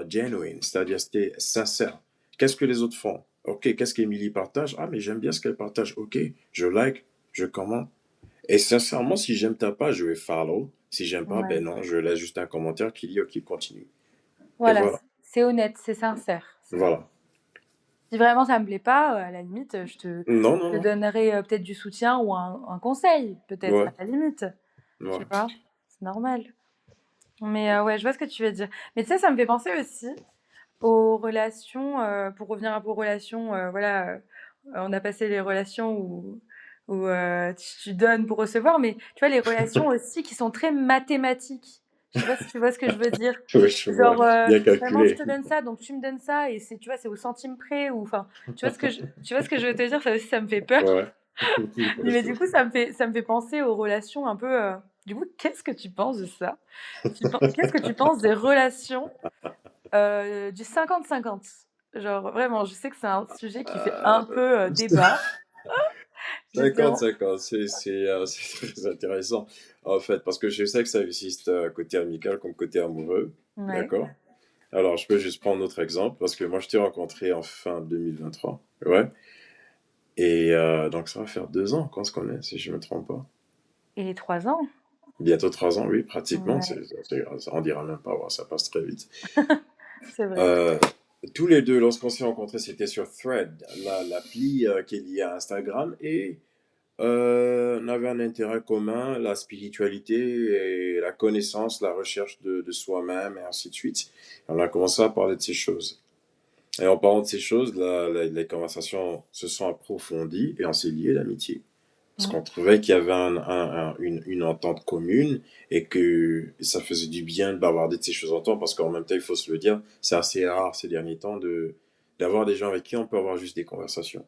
genuine, c'est-à-dire c'était sincère. Qu'est-ce que les autres font? Ok, qu'est-ce qu'Emily partage? Ah, mais j'aime bien ce qu'elle partage. Ok, je like, je commente. Et sincèrement, si j'aime ta page, je vais follow. Si j'aime pas, ben Ouais. non, je laisse juste un commentaire qui dit ok, continue. Et Voilà, voilà. c'est honnête, c'est sincère. Voilà. Si vraiment ça me plaît pas, à la limite, Non, non, je te non. donnerai, peut-être du soutien ou un conseil, peut-être, à Ouais, la limite, tu ouais. vois? C'est normal. Mais ouais, je vois ce que tu veux dire. Mais tu sais, ça me fait penser aussi aux relations, pour revenir un peu aux relations, voilà, on a passé les relations où tu donnes pour recevoir, mais tu vois, les relations aussi qui sont très mathématiques. Je sais pas si tu vois ce que je veux dire? Ouais, je vois. Genre, Bien vraiment, je calculé. te donne ça, donc tu me donnes ça, et c'est, tu vois, c'est au centime près, ou enfin, tu vois ce que je veux te dire? Ça aussi, ça me fait peur. Ouais. Mais du coup, ça me fait penser aux relations un peu. Du coup, qu'est-ce que tu penses de ça? Qu'est-ce que tu penses des relations du 50-50? Genre, vraiment, je sais que c'est un sujet qui fait un Euh, peu débat. J'étais 50, en... 50, c'est très intéressant, en fait, parce que je sais que ça existe côté amical comme côté amoureux, Ouais. d'accord? Alors, je peux juste prendre notre exemple, parce que moi, je t'ai rencontré en fin 2023, ouais, et donc ça va faire 2 ans qu'on se connaît, si je me trompe pas. Et les 3 ans? Bientôt 3 ans, oui, pratiquement, Ouais, on dira même pas, ouais, ça passe très vite. c'est vrai. Euh, Tous les deux, lorsqu'on s'est rencontrés, c'était sur Thread, l'appli qui est liée à Instagram, et on avait un intérêt commun, la spiritualité et la connaissance, la recherche de soi-même, et ainsi de suite. On a commencé à parler de ces choses. Et en parlant de ces choses, les conversations se sont approfondies et on s'est liés d'amitié. Parce Mm. qu'on trouvait qu'il y avait une entente commune et que ça faisait du bien de bavarder de ces choses ensemble parce qu'en même temps, il faut se le dire, c'est assez rare ces derniers temps d'avoir des gens avec qui on peut avoir juste des conversations.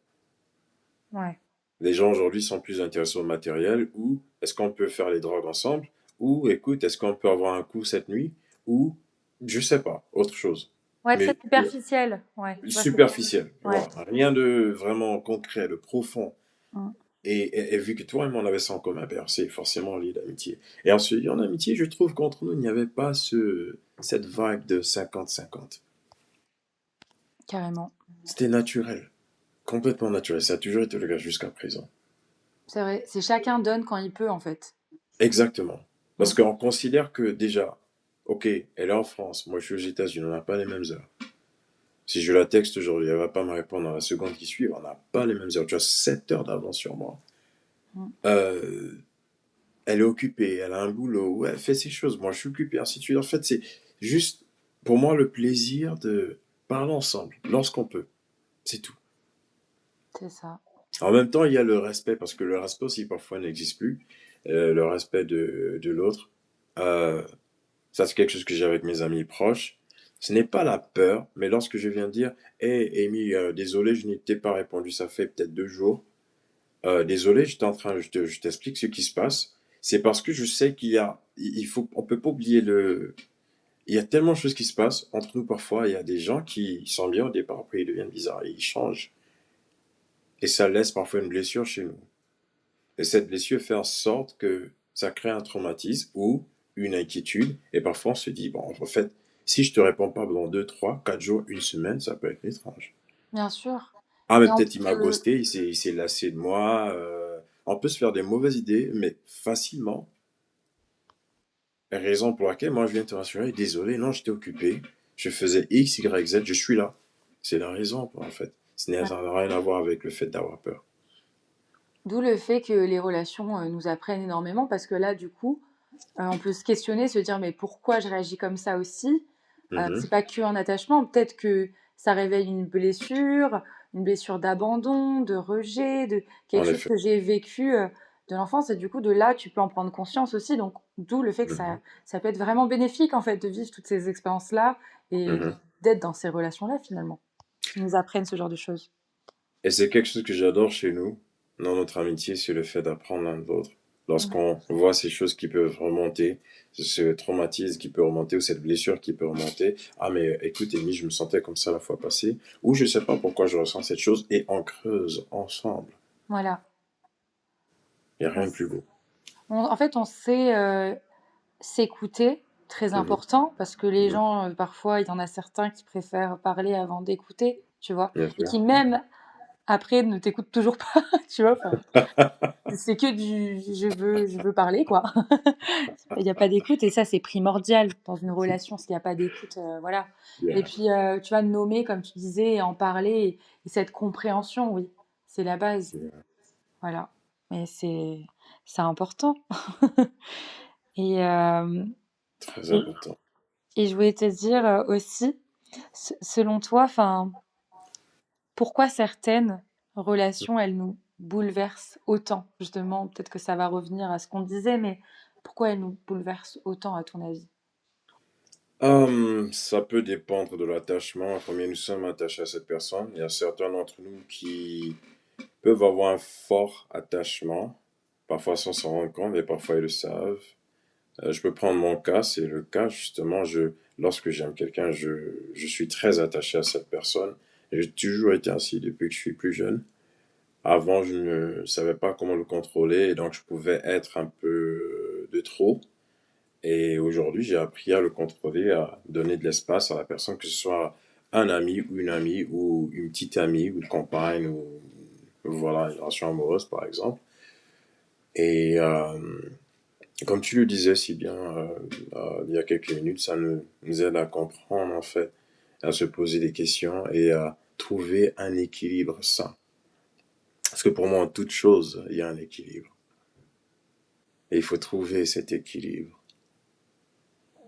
Ouais. Les gens aujourd'hui sont plus intéressés au matériel ou est-ce qu'on peut faire les drogues ensemble ou écoute, est-ce qu'on peut avoir un coup cette nuit ou je sais pas, autre chose. Ouais, très Mais superficiel. Ouais, je vois ce que tu veux dire. superficiel, Ouais. voilà. Rien de vraiment concret, de profond. Mm. Et vu que toi et moi on avait ça en commun, ben, c'est forcément lié d'amitié. Et ensuite, en amitié, je trouve qu'entre nous, il n'y avait pas cette vibe de 50-50. Carrément. C'était naturel, complètement naturel. Ça a toujours été le cas jusqu'à présent. C'est vrai. C'est chacun donne quand il peut, en fait. Exactement. Parce Mm. qu'on considère que déjà, ok, elle est en France, moi je suis aux États-Unis, on n'a pas les mêmes heures. Si je la texte aujourd'hui, elle va pas me répondre dans la seconde qui suit, on n'a pas les mêmes heures. Tu as 7 heures d'avance sur moi. Mm. Euh, Elle est occupée, elle a un boulot, ouais, elle fait ses choses, moi je suis occupé, ainsi de suite. En fait, c'est juste pour moi le plaisir de parler ensemble, lorsqu'on peut. C'est tout. C'est ça. En même temps, il y a le respect, parce que le respect aussi parfois n'existe plus. Le respect de l'autre. Euh, Ça, c'est quelque chose que j'ai avec mes amis proches. Ce n'est pas la peur, mais lorsque je viens dire, hé, Amy, désolé, je n'ai pas répondu, ça fait peut-être 2 jours. Désolé, je t'explique ce qui se passe. C'est parce que je sais on peut pas oublier il y a tellement de choses qui se passent entre nous parfois. Il y a des gens qui sont bien au départ, après ils deviennent bizarres, et ils changent. Et ça laisse parfois une blessure chez nous. Et cette blessure fait en sorte que ça crée un traumatisme ou une inquiétude. Et parfois on se dit, bon, en fait, si je te réponds pas pendant 2, 3, 4 jours, une semaine, ça peut être étrange. Bien sûr. Ah, mais Et on peut-être il m'a peut ghosté, il s'est lassé de moi. On peut se faire des mauvaises idées, mais facilement. Raison pour laquelle moi je viens te rassurer. Désolé, non, j'étais occupé. Je faisais X, Y, Z, je suis là. C'est la raison, en fait. Ça n'a rien à voir avec le fait d'avoir peur. d'où le fait que les relations, nous apprennent énormément parce que là, du coup, on peut se questionner, se dire: «Mais pourquoi je réagis comme ça aussi?» Mhm. C'est pas qu'un attachement, peut-être que ça réveille une blessure d'abandon, de rejet, de quelque En chose effet. que j'ai vécu, de l'enfance et du coup, de là, tu peux en prendre conscience aussi donc d'où le fait que Mhm. ça peut être vraiment bénéfique, en fait, de vivre toutes ces expériences-là et Mhm. d'être dans ces relations-là, finalement, qui nous apprennent ce genre de choses. Et c'est quelque chose que j'adore chez nous, dans notre amitié, c'est le fait d'apprendre l'un de l'autre. Mmh. Lorsqu'on voit ces choses qui peuvent remonter, ce traumatisme qui peut remonter ou cette blessure qui peut remonter. Ah, mais écoute, Amy, je me sentais comme ça la fois passée, ou je sais pas pourquoi je ressens cette chose, et on creuse ensemble. Voilà. Il n'y a On rien de plus s beau. en fait, on sait, s'écouter, très Mhm. important, parce que les Mhm. gens, parfois, il y en a certains qui préfèrent parler avant d'écouter, tu vois? Bien Et sûr. qui même après ne t'écoutent toujours pas, tu vois? Enfin, c'est que du je veux parler, quoi. Il y a pas d'écoute et ça, c'est primordial dans une relation. S'il y a pas d'écoute, voilà. Et Yeah. puis, tu vois, nommer, comme tu disais, et en parler et cette compréhension, oui, c'est la base, Yeah. voilà. Mais c'est important. Et hem Très et important. et je voulais te dire, aussi, selon toi, enfin, pourquoi certaines relations, elles nous bouleversent autant? Justement, peut-être que ça va revenir à ce qu'on disait, mais pourquoi elles nous bouleversent autant à ton avis? Ça peut dépendre de l'attachement, à combien nous sommes attachés à cette personne. Il y a certains d'entre nous qui peuvent avoir un fort attachement, parfois sans s'en rendre compte, mais parfois ils le savent. Je peux prendre mon cas, c'est le cas justement, lorsque j'aime quelqu'un, je suis très attaché à cette personne. J'ai toujours été ainsi depuis que je suis plus jeune. Avant, je ne savais pas comment le contrôler et donc je pouvais être un peu de trop. Et aujourd'hui, j'ai appris à le contrôler, à donner de l'espace à la personne, que ce soit un ami ou une petite amie ou une compagne ou voilà, une relation amoureuse par exemple. Et comme tu le disais si bien il y a quelques minutes, ça nous aide à comprendre en fait, à se poser des questions et à trouver un équilibre sain. Parce que pour moi, en toute chose, il y a un équilibre. Et il faut trouver cet équilibre.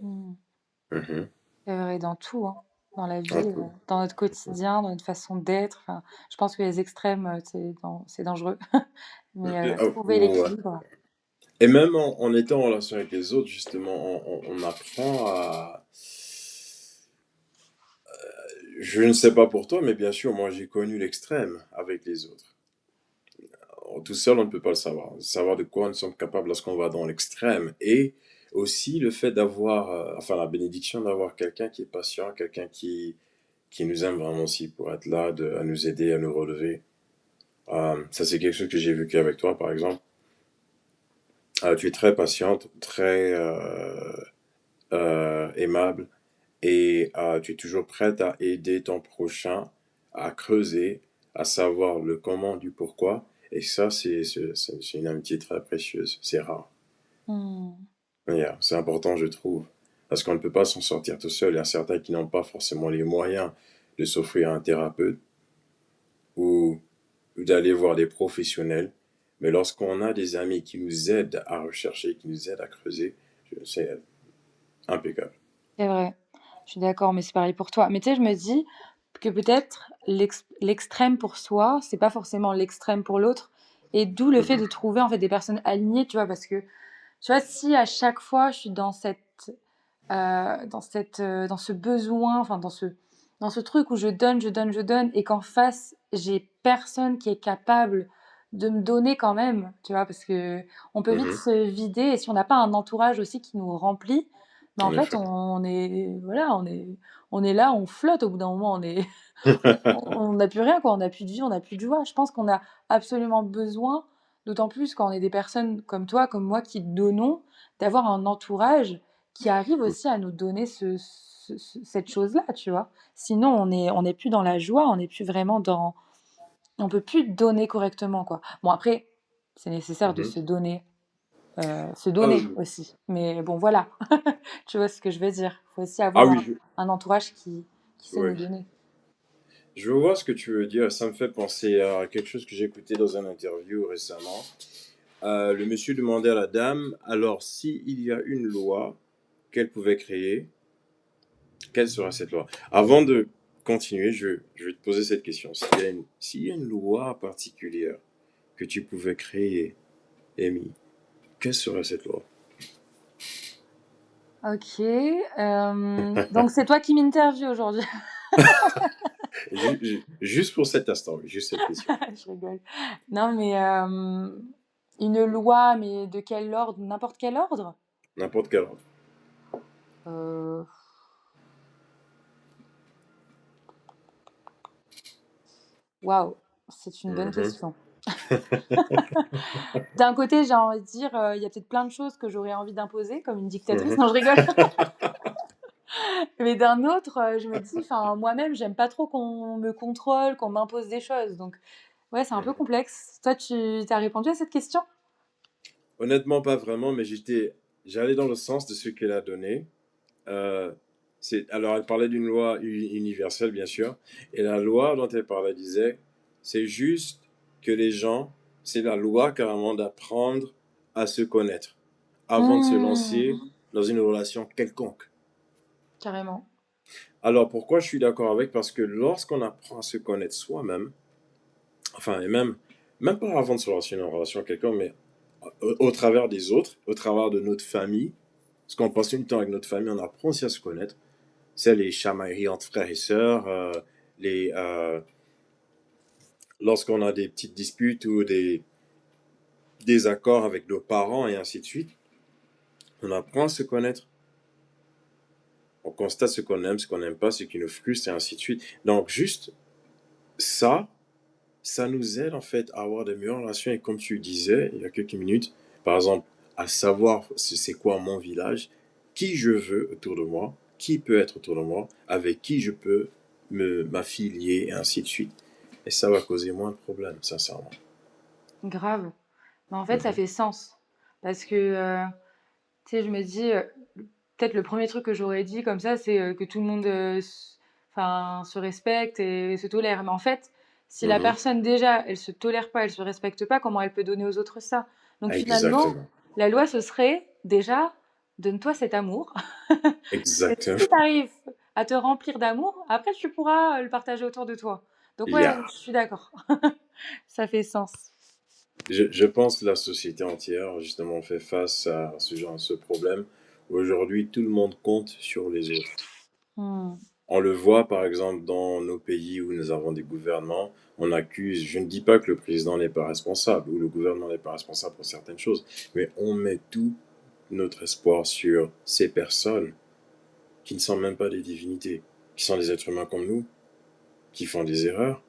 Mmh. Mhm. C'est vrai dans tout, hein, dans la vie, Un peu. dans notre quotidien, dans notre façon d'être, enfin, je pense que les extrêmes, c'est dangereux. Mais trouver Ouais. l'équilibre. Et même en étant en relation avec les autres, justement, on apprend à... Je ne sais pas pour toi, mais bien sûr, moi j'ai connu l'extrême avec les autres. Tout seul, on ne peut pas le savoir. Savoir de quoi nous sommes capables lorsqu'on va dans l'extrême. Et aussi le fait d'avoir, enfin la bénédiction d'avoir quelqu'un qui est patient, quelqu'un qui nous aime vraiment aussi pour être là, à nous aider, à nous relever. Ça, c'est quelque chose que j'ai vécu avec toi, par exemple. Tu es très patiente, très aimable et tu es toujours prête à aider ton prochain à creuser, à savoir le comment du pourquoi. Et ça, c'est une amitié très précieuse. C'est rare. Mmh. Yeah, c'est important, je trouve. Parce qu'on ne peut pas s'en sortir tout seul. Il y a certains qui n'ont pas forcément les moyens de s'offrir un thérapeute ou d'aller voir des professionnels. Mais lorsqu'on a des amis qui nous aident à rechercher, qui nous aident à creuser, c'est impeccable. C'est vrai, je suis d'accord, mais c'est pareil pour toi. Mais tu sais, je me dis que peut-être l'extrême pour soi, c'est pas forcément l'extrême pour l'autre et d'où le fait Mhm. de trouver, en fait, des personnes alignées, tu vois? Parce que, tu vois, si à chaque fois je suis dans ce besoin, enfin dans ce truc où je donne, je donne, je donne et qu'en face, j'ai personne qui est capable de me donner quand même, tu vois? Parce que on peut vite Mhm. se vider et si on n'a pas un entourage aussi qui nous remplit, bah, en En fait, effet. on est voilà, on est là, on flotte au bout d'un moment, on n'a plus rien quoi, on n'a plus de vie, on n'a plus de joie. Je pense qu'on a absolument besoin, d'autant plus quand on est des personnes comme toi, comme moi qui donnons, d'avoir un entourage qui arrive aussi à nous donner cette chose-là, tu vois? Sinon on est plus dans la joie, on n'est plus vraiment On peut plus donner correctement, quoi. Bon, après, c'est nécessaire de Mhm. se Ah, donner aussi. Mais bon, voilà. Tu vois ce que je veux dire. Il faut aussi ah avoir oui, un entourage qui sait nous ouais. donner. Je vois ce que tu veux dire. Ça me fait penser à quelque chose que j'ai écouté dans une interview récemment. Le monsieur demandait à la dame, alors s'il y a une loi qu'elle pouvait créer, quelle sera cette loi? Avant de continuer, je vais te poser cette question. S'il y a une loi particulière que tu pouvais créer, Amy, quelle serait cette loi? Ok. Donc, c'est toi qui m'interviews aujourd'hui. Juste pour cet instant, oui, juste cette question. Je rigole. Non, mais une loi, mais de quel ordre? N'importe quel ordre? N'importe quelle ordre. Euh, Waouh, c'est une bonne Mhm. question. D'un côté, j'ai envie de dire, il y a peut-être plein de choses que j'aurais envie d'imposer, comme une dictatrice. Mhm. Non, je rigole. Mais d'un autre, je me dis, enfin, moi-même, j'aime pas trop qu'on me contrôle, qu'on m'impose des choses. Donc, ouais, c'est un peu Mhm. complexe. Toi, tu as répondu à cette question? Honnêtement, pas vraiment, mais j'allais dans le sens de ce qu'elle a donné. Euh, alors, elle parlait d'une loi universelle, bien sûr, et la loi dont elle parlait disait, c'est juste que les gens, c'est la loi carrément d'apprendre à se connaître avant de se Mmh, lancer dans une relation quelconque. carrément. Alors, pourquoi je suis d'accord avec? Parce que lorsqu'on apprend à se connaître soi-même, enfin, et même pas avant de se lancer dans une relation quelconque, mais au travers des autres, au travers de notre famille, parce qu'on passe du temps avec notre famille, on apprend aussi à se connaître. C'est les chamailleries entre frères et sœurs, les, lorsqu'on a des petites disputes ou des désaccords avec nos parents et ainsi de suite, on apprend à se connaître. On constate ce qu'on aime, ce qu'on n'aime pas, ce qui nous frustre et ainsi de suite. Donc juste ça, ça nous aide en fait à avoir de meilleures relations et comme tu disais il y a quelques minutes, par exemple, à savoir c'est quoi mon village, qui je veux autour de moi, qui peut être autour de moi, avec qui je peux m'affilier et ainsi de suite. Et ça va causer moins de problèmes, sincèrement. Grave. Mais en fait, ça Mhm. fait sens. Parce que, tu sais, je me dis, peut-être le premier truc que j'aurais dit comme ça, c'est que tout le monde enfin, se respecte et se tolère. Mais en fait, si la Mhm. personne déjà, elle se tolère pas, elle se respecte pas, comment elle peut donner aux autres ça? Donc finalement, Exactement. la loi, ce serait déjà, donne-toi cet amour. Et Exactement. si tu arrives à te remplir d'amour, après tu pourras le partager autour de toi. Donc ouais, Yeah. je suis d'accord. Ça fait sens. Je pense que la société entière, justement, fait face à ce genre, à ce problème. Aujourd'hui, tout le monde compte sur les autres. Hmm. On le voit par exemple dans nos pays où nous avons des gouvernements, on accuse, je ne dis pas que le président n'est pas responsable ou le gouvernement n'est pas responsable pour certaines choses, mais on met tout notre espoir sur ces personnes qui ne sont même pas des divinités, qui sont des êtres humains comme nous, qui font des erreurs.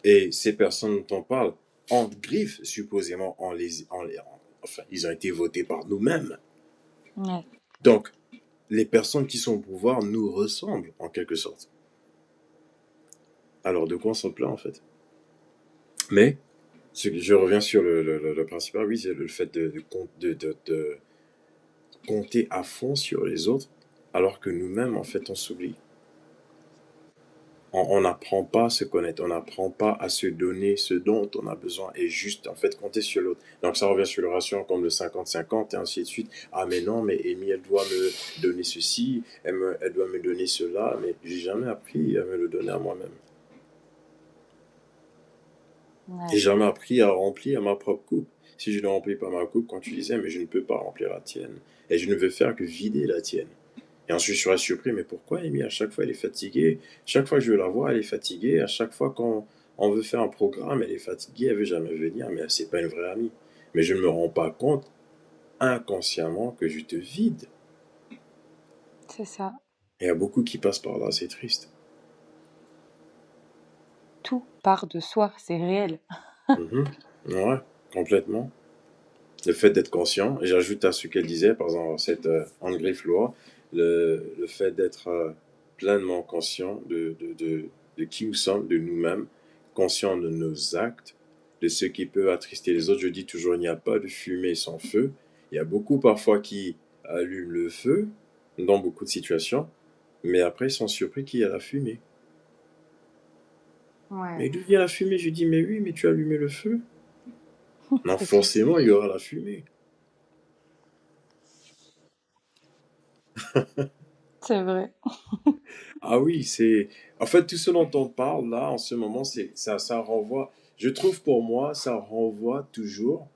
Et ces personnes dont on parle, en griffe, supposément, enfin, ils ont été votés par nous-mêmes. Ouais. Donc, les personnes qui sont au pouvoir nous ressemblent en quelque sorte. Alors, de quoi on se plaint en fait? Mais je reviens sur le principal, oui, c'est le fait de compter à fond sur les autres, alors que nous-mêmes, en fait, on s'oublie. On n'apprend pas à se connaître, on n'apprend pas à se donner ce dont on a besoin et juste, en fait, compter sur l'autre. Donc, ça revient sur le ratio comme le 50-50 et ainsi de suite. Ah, mais non, mais Amy, elle doit me donner ceci, elle doit me donner cela, mais j'ai jamais appris à me le donner à moi-même. J'ai Ouais. jamais appris à remplir ma propre coupe. Si je ne remplis pas ma coupe, quand tu disais, mais je ne peux pas remplir la tienne. Et je ne veux faire que vider la tienne. Et ensuite, je serais surpris, mais pourquoi Amy, à chaque fois, elle est fatiguée? Chaque fois que je veux la voir, elle est fatiguée. À chaque fois qu'on on veut faire un programme, elle est fatiguée, elle veut jamais venir, mais c'est pas une vraie amie. Mais je ne me rends pas compte, inconsciemment, que je te vide. C'est ça. Et il y a beaucoup qui passent par là, c'est triste. Tout part de soi, c'est réel. Mhm. Ouais, complètement. Le fait d'être conscient, et j'ajoute à ce qu'elle disait, par exemple, cette Anne-Griffe loi, le fait d'être pleinement conscient de qui nous sommes, de nous-mêmes, conscients de nos actes, de ce qui peut attrister les autres. Je dis toujours, il n'y a pas de fumée sans feu. Il y a beaucoup parfois qui allument le feu dans beaucoup de situations, mais après ils sont surpris qu'il y a la fumée. Ouais, Mais d'où vient la fumée? Je dis, mais oui, mais tu as allumé le feu. Non, c'est clair. forcément, il y aura la fumée. C'est vrai. Ah oui, c'est... En fait, tout ce dont on parle là, en ce moment, ça renvoie... Je trouve pour moi, ça renvoie toujours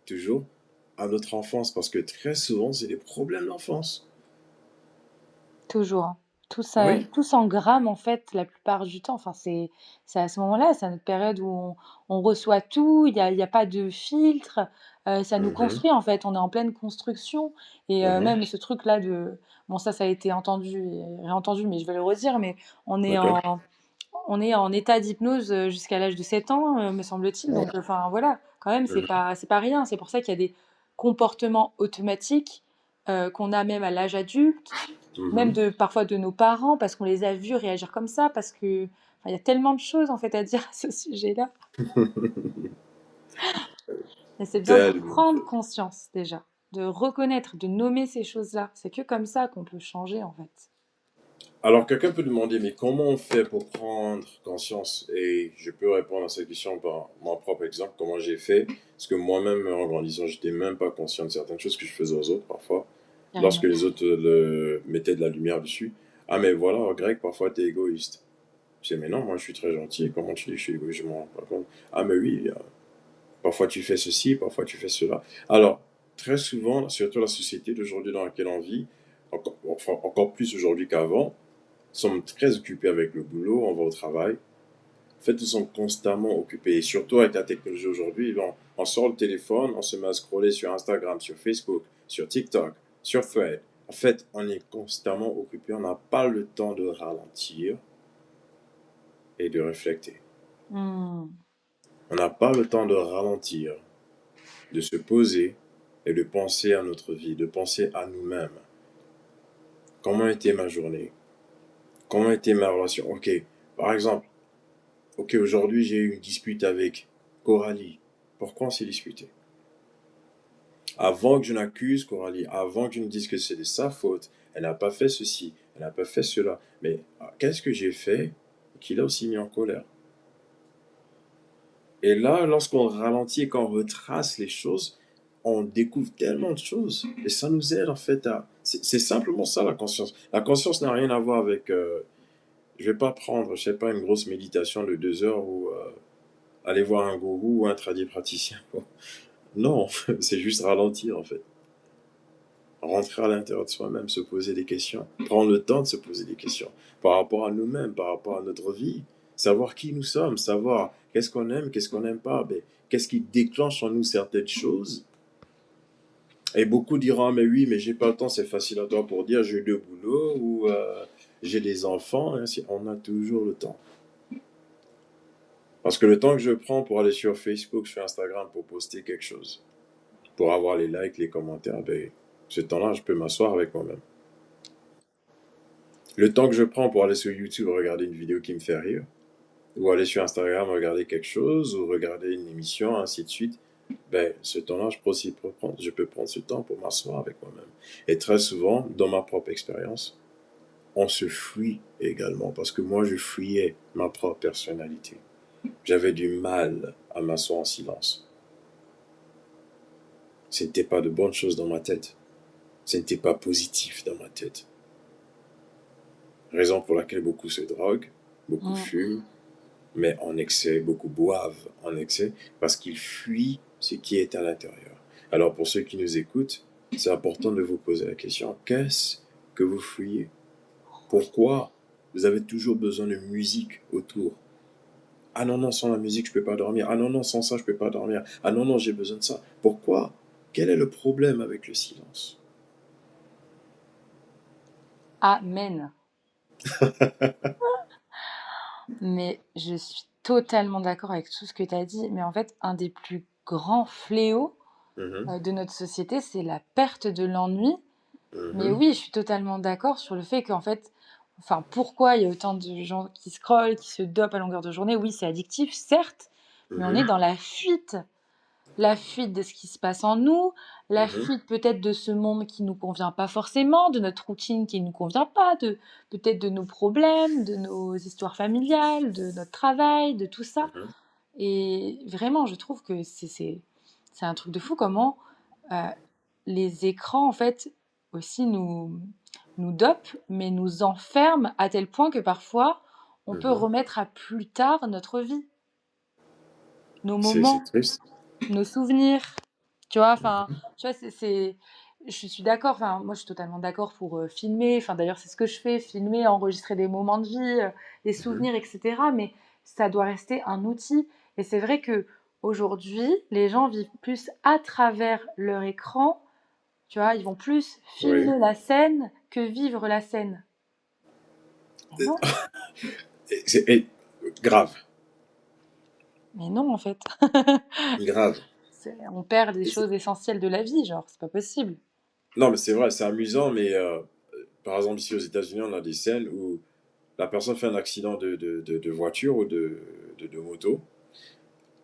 à notre enfance, parce que très souvent, c'est des problèmes d'enfance. Toujours, hein. Tout ça, Oui. tout s'engramme en fait la plupart du temps. Enfin, c'est à ce moment-là, c'est à notre période où on reçoit tout, il y a pas de filtre, ça nous Mhm, construit en fait, on est en pleine construction et mhm. même ce truc-là de bon ça a été entendu et réentendu, mais je vais le redire, mais on est D'accord. en état d'hypnose, jusqu'à l'âge de 7 ans, me semble-t-il, donc Ouais. enfin voilà, quand même Mhm, c'est pas rien. C'est pour ça qu'il y a des comportements automatiques, qu'on a même à l'âge adulte, même mhm. de parfois de nos parents parce qu'on les a vus réagir comme ça, parce que enfin, il y a tellement de choses en fait à dire à ce sujet-là. Et c'est bien de Tellement de prendre choses. conscience déjà, de reconnaître, de nommer ces choses-là. C'est que comme ça qu'on peut changer en fait. Alors, quelqu'un peut demander, mais comment on fait pour prendre conscience? Et je peux répondre à cette question par mon propre exemple, comment j'ai fait. Parce que moi-même, en grandissant, j'étais même pas conscient de certaines choses que je faisais aux autres parfois, lorsque Carrément. les autres mettaient de la lumière dessus. Ah, mais voilà, Greg, parfois t'es égoïste. Je dis, mais non, moi je suis très gentil. Comment tu dis que je suis égoïste? Je m'en rends pas compte. Ah, mais oui, parfois tu fais ceci, parfois tu fais cela. Alors, très souvent, surtout la société d'aujourd'hui dans laquelle on vit, enfin, encore plus aujourd'hui qu'avant, sommes très occupés avec le boulot, on va au travail. En fait, nous sommes constamment occupés. Et surtout avec la technologie aujourd'hui, on sort le téléphone, on se met à scroller sur Instagram, sur Facebook, sur TikTok, sur Thread. En fait, on est constamment occupé, on n'a pas le temps de ralentir et de réfléchir. Hmm. On n'a pas le temps de ralentir, de se poser et de penser à notre vie, de penser à nous-mêmes. Comment était ma journée? Comment était ma relation? Ok, par exemple, ok, aujourd'hui j'ai eu une dispute avec Coralie. Pourquoi on s'est disputé? Avant que je n'accuse Coralie, avant que je ne dise que c'est de sa faute, elle n'a pas fait ceci, elle n'a pas fait cela. Mais qu'est-ce que j'ai fait qui l'a aussi mis en colère? Et là, lorsqu'on ralentit et qu'on retrace les choses, on découvre tellement de choses. Et ça nous aide en fait à... C'est simplement ça la conscience. La conscience n'a rien à voir avec... je vais pas prendre, je sais pas, une grosse méditation de 2 heures ou aller voir un gourou ou un praticien. Non, c'est juste ralentir en fait. Rentrer à l'intérieur de soi-même, se poser des questions. Prendre le temps de se poser des questions par rapport à nous-mêmes, par rapport à notre vie. Savoir qui nous sommes, savoir qu'est-ce qu'on aime, qu'est-ce qu'on n'aime pas. Mais qu'est-ce qui déclenche en nous certaines choses. Et beaucoup diront, ah, mais oui, mais j'ai pas le temps, c'est facile à toi pour dire, j'ai deux boulots ou j'ai des enfants. Et ainsi. On a toujours le temps. Parce que le temps que je prends pour aller sur Facebook, sur Instagram, pour poster quelque chose, pour avoir les likes, les commentaires, ben, ce temps-là, je peux m'asseoir avec moi-même. Le temps que je prends pour aller sur YouTube regarder une vidéo qui me fait rire, ou aller sur Instagram regarder quelque chose, ou regarder une émission, ainsi de suite, ben, ce temps-là, je peux prendre ce temps pour m'asseoir avec moi-même. Et très souvent, dans ma propre expérience, on se fuit également, parce que moi, je fuyais ma propre personnalité. J'avais du mal à m'asseoir en silence. Ce n'était pas de bonnes choses dans ma tête. Ce n'était pas positif dans ma tête. Raison pour laquelle beaucoup se droguent, beaucoup Hmm. fument, mais en excès, beaucoup boivent en excès, parce qu'ils fuient ce qui est à l'intérieur. Alors pour ceux qui nous écoutent, c'est important de vous poser la question, qu'est-ce que vous fuyez? Pourquoi vous avez toujours besoin de musique autour? Ah non, non, sans la musique, je peux pas dormir. Ah non, non, sans ça, je peux pas dormir. Ah non, non, j'ai besoin de ça. Pourquoi? Quel est le problème avec le silence? Amen. Mais je suis totalement d'accord avec tout ce que tu as dit. Mais en fait, un des plus grands fléaux Mhm, de notre société, c'est la perte de l'ennui. Mais mhm, oui, je suis totalement d'accord sur le fait qu'en fait, enfin, pourquoi il y a autant de gens qui scrollent, qui se dopent à longueur de journée? Oui, c'est addictif, certes, mais on est dans la fuite. La fuite de ce qui se passe en nous, la mhm, fuite peut-être de ce monde qui nous convient pas forcément, de notre routine qui nous convient pas, peut-être de nos problèmes, de nos histoires familiales, de notre travail, de tout ça. mhm. Et vraiment, je trouve que c'est un truc de fou comment euh, les écrans, en fait, aussi nous dopent, mais nous enferment à tel point que parfois, on peut Mhm. remettre à plus tard notre vie, nos C'est moments, triste. nos souvenirs. Tu vois, enfin, Mhm. tu vois, je suis d'accord. Enfin, moi, je suis totalement d'accord pour filmer. Enfin, d'ailleurs, c'est ce que je fais, filmer, enregistrer des moments de vie, des Mhm. souvenirs, etc. Mais ça doit rester un outil. Et c'est vrai que aujourd'hui, les gens vivent plus à travers leur écran. Tu vois, ils vont plus Oui. filmer la scène que vivre la scène. Mais non, C'est grave. mais non, en fait. Grave. On perd des Et c'est- choses essentielles de la vie, genre, c'est pas possible. Non, mais c'est vrai, c'est amusant, mais par exemple, ici aux États-Unis, on a des scènes où la personne fait un accident de voiture ou de moto.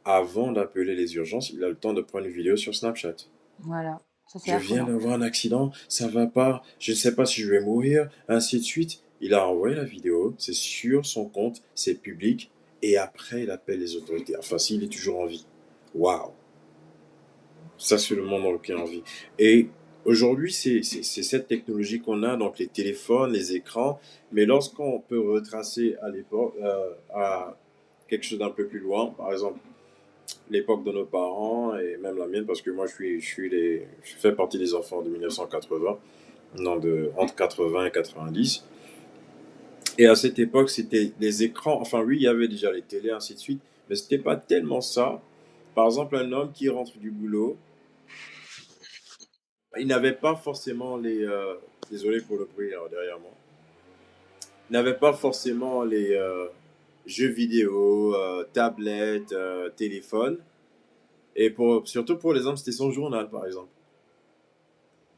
Avant d'appeler les urgences, il a le temps de prendre une vidéo sur Snapchat. Voilà, ça c'est Je viens affolant. d'avoir un accident, ça va pas, je ne sais pas si je vais mourir, ainsi de suite. Il a envoyé la vidéo, c'est sur son compte, c'est public, et après il appelle les autorités. Enfin, s'il est toujours en vie. Waouh! Ça, c'est le monde dans lequel on vit. Et aujourd'hui, c'est cette technologie qu'on a, donc les téléphones, les écrans, mais lorsqu'on peut retracer à l'époque, à quelque chose d'un peu plus loin, par exemple, l'époque de nos parents et même la mienne, parce que moi je fais partie des enfants de 1980, non, entre 80 et 90. Et à cette époque, c'était les écrans, enfin oui, il y avait déjà les télés, ainsi de suite, mais c'était pas tellement ça. Par exemple, un homme qui rentre du boulot, il n'avait pas forcément désolé pour le bruit derrière moi, il n'avait pas forcément les jeux vidéo, tablettes, téléphones. Et surtout pour les hommes, c'était son journal, par exemple.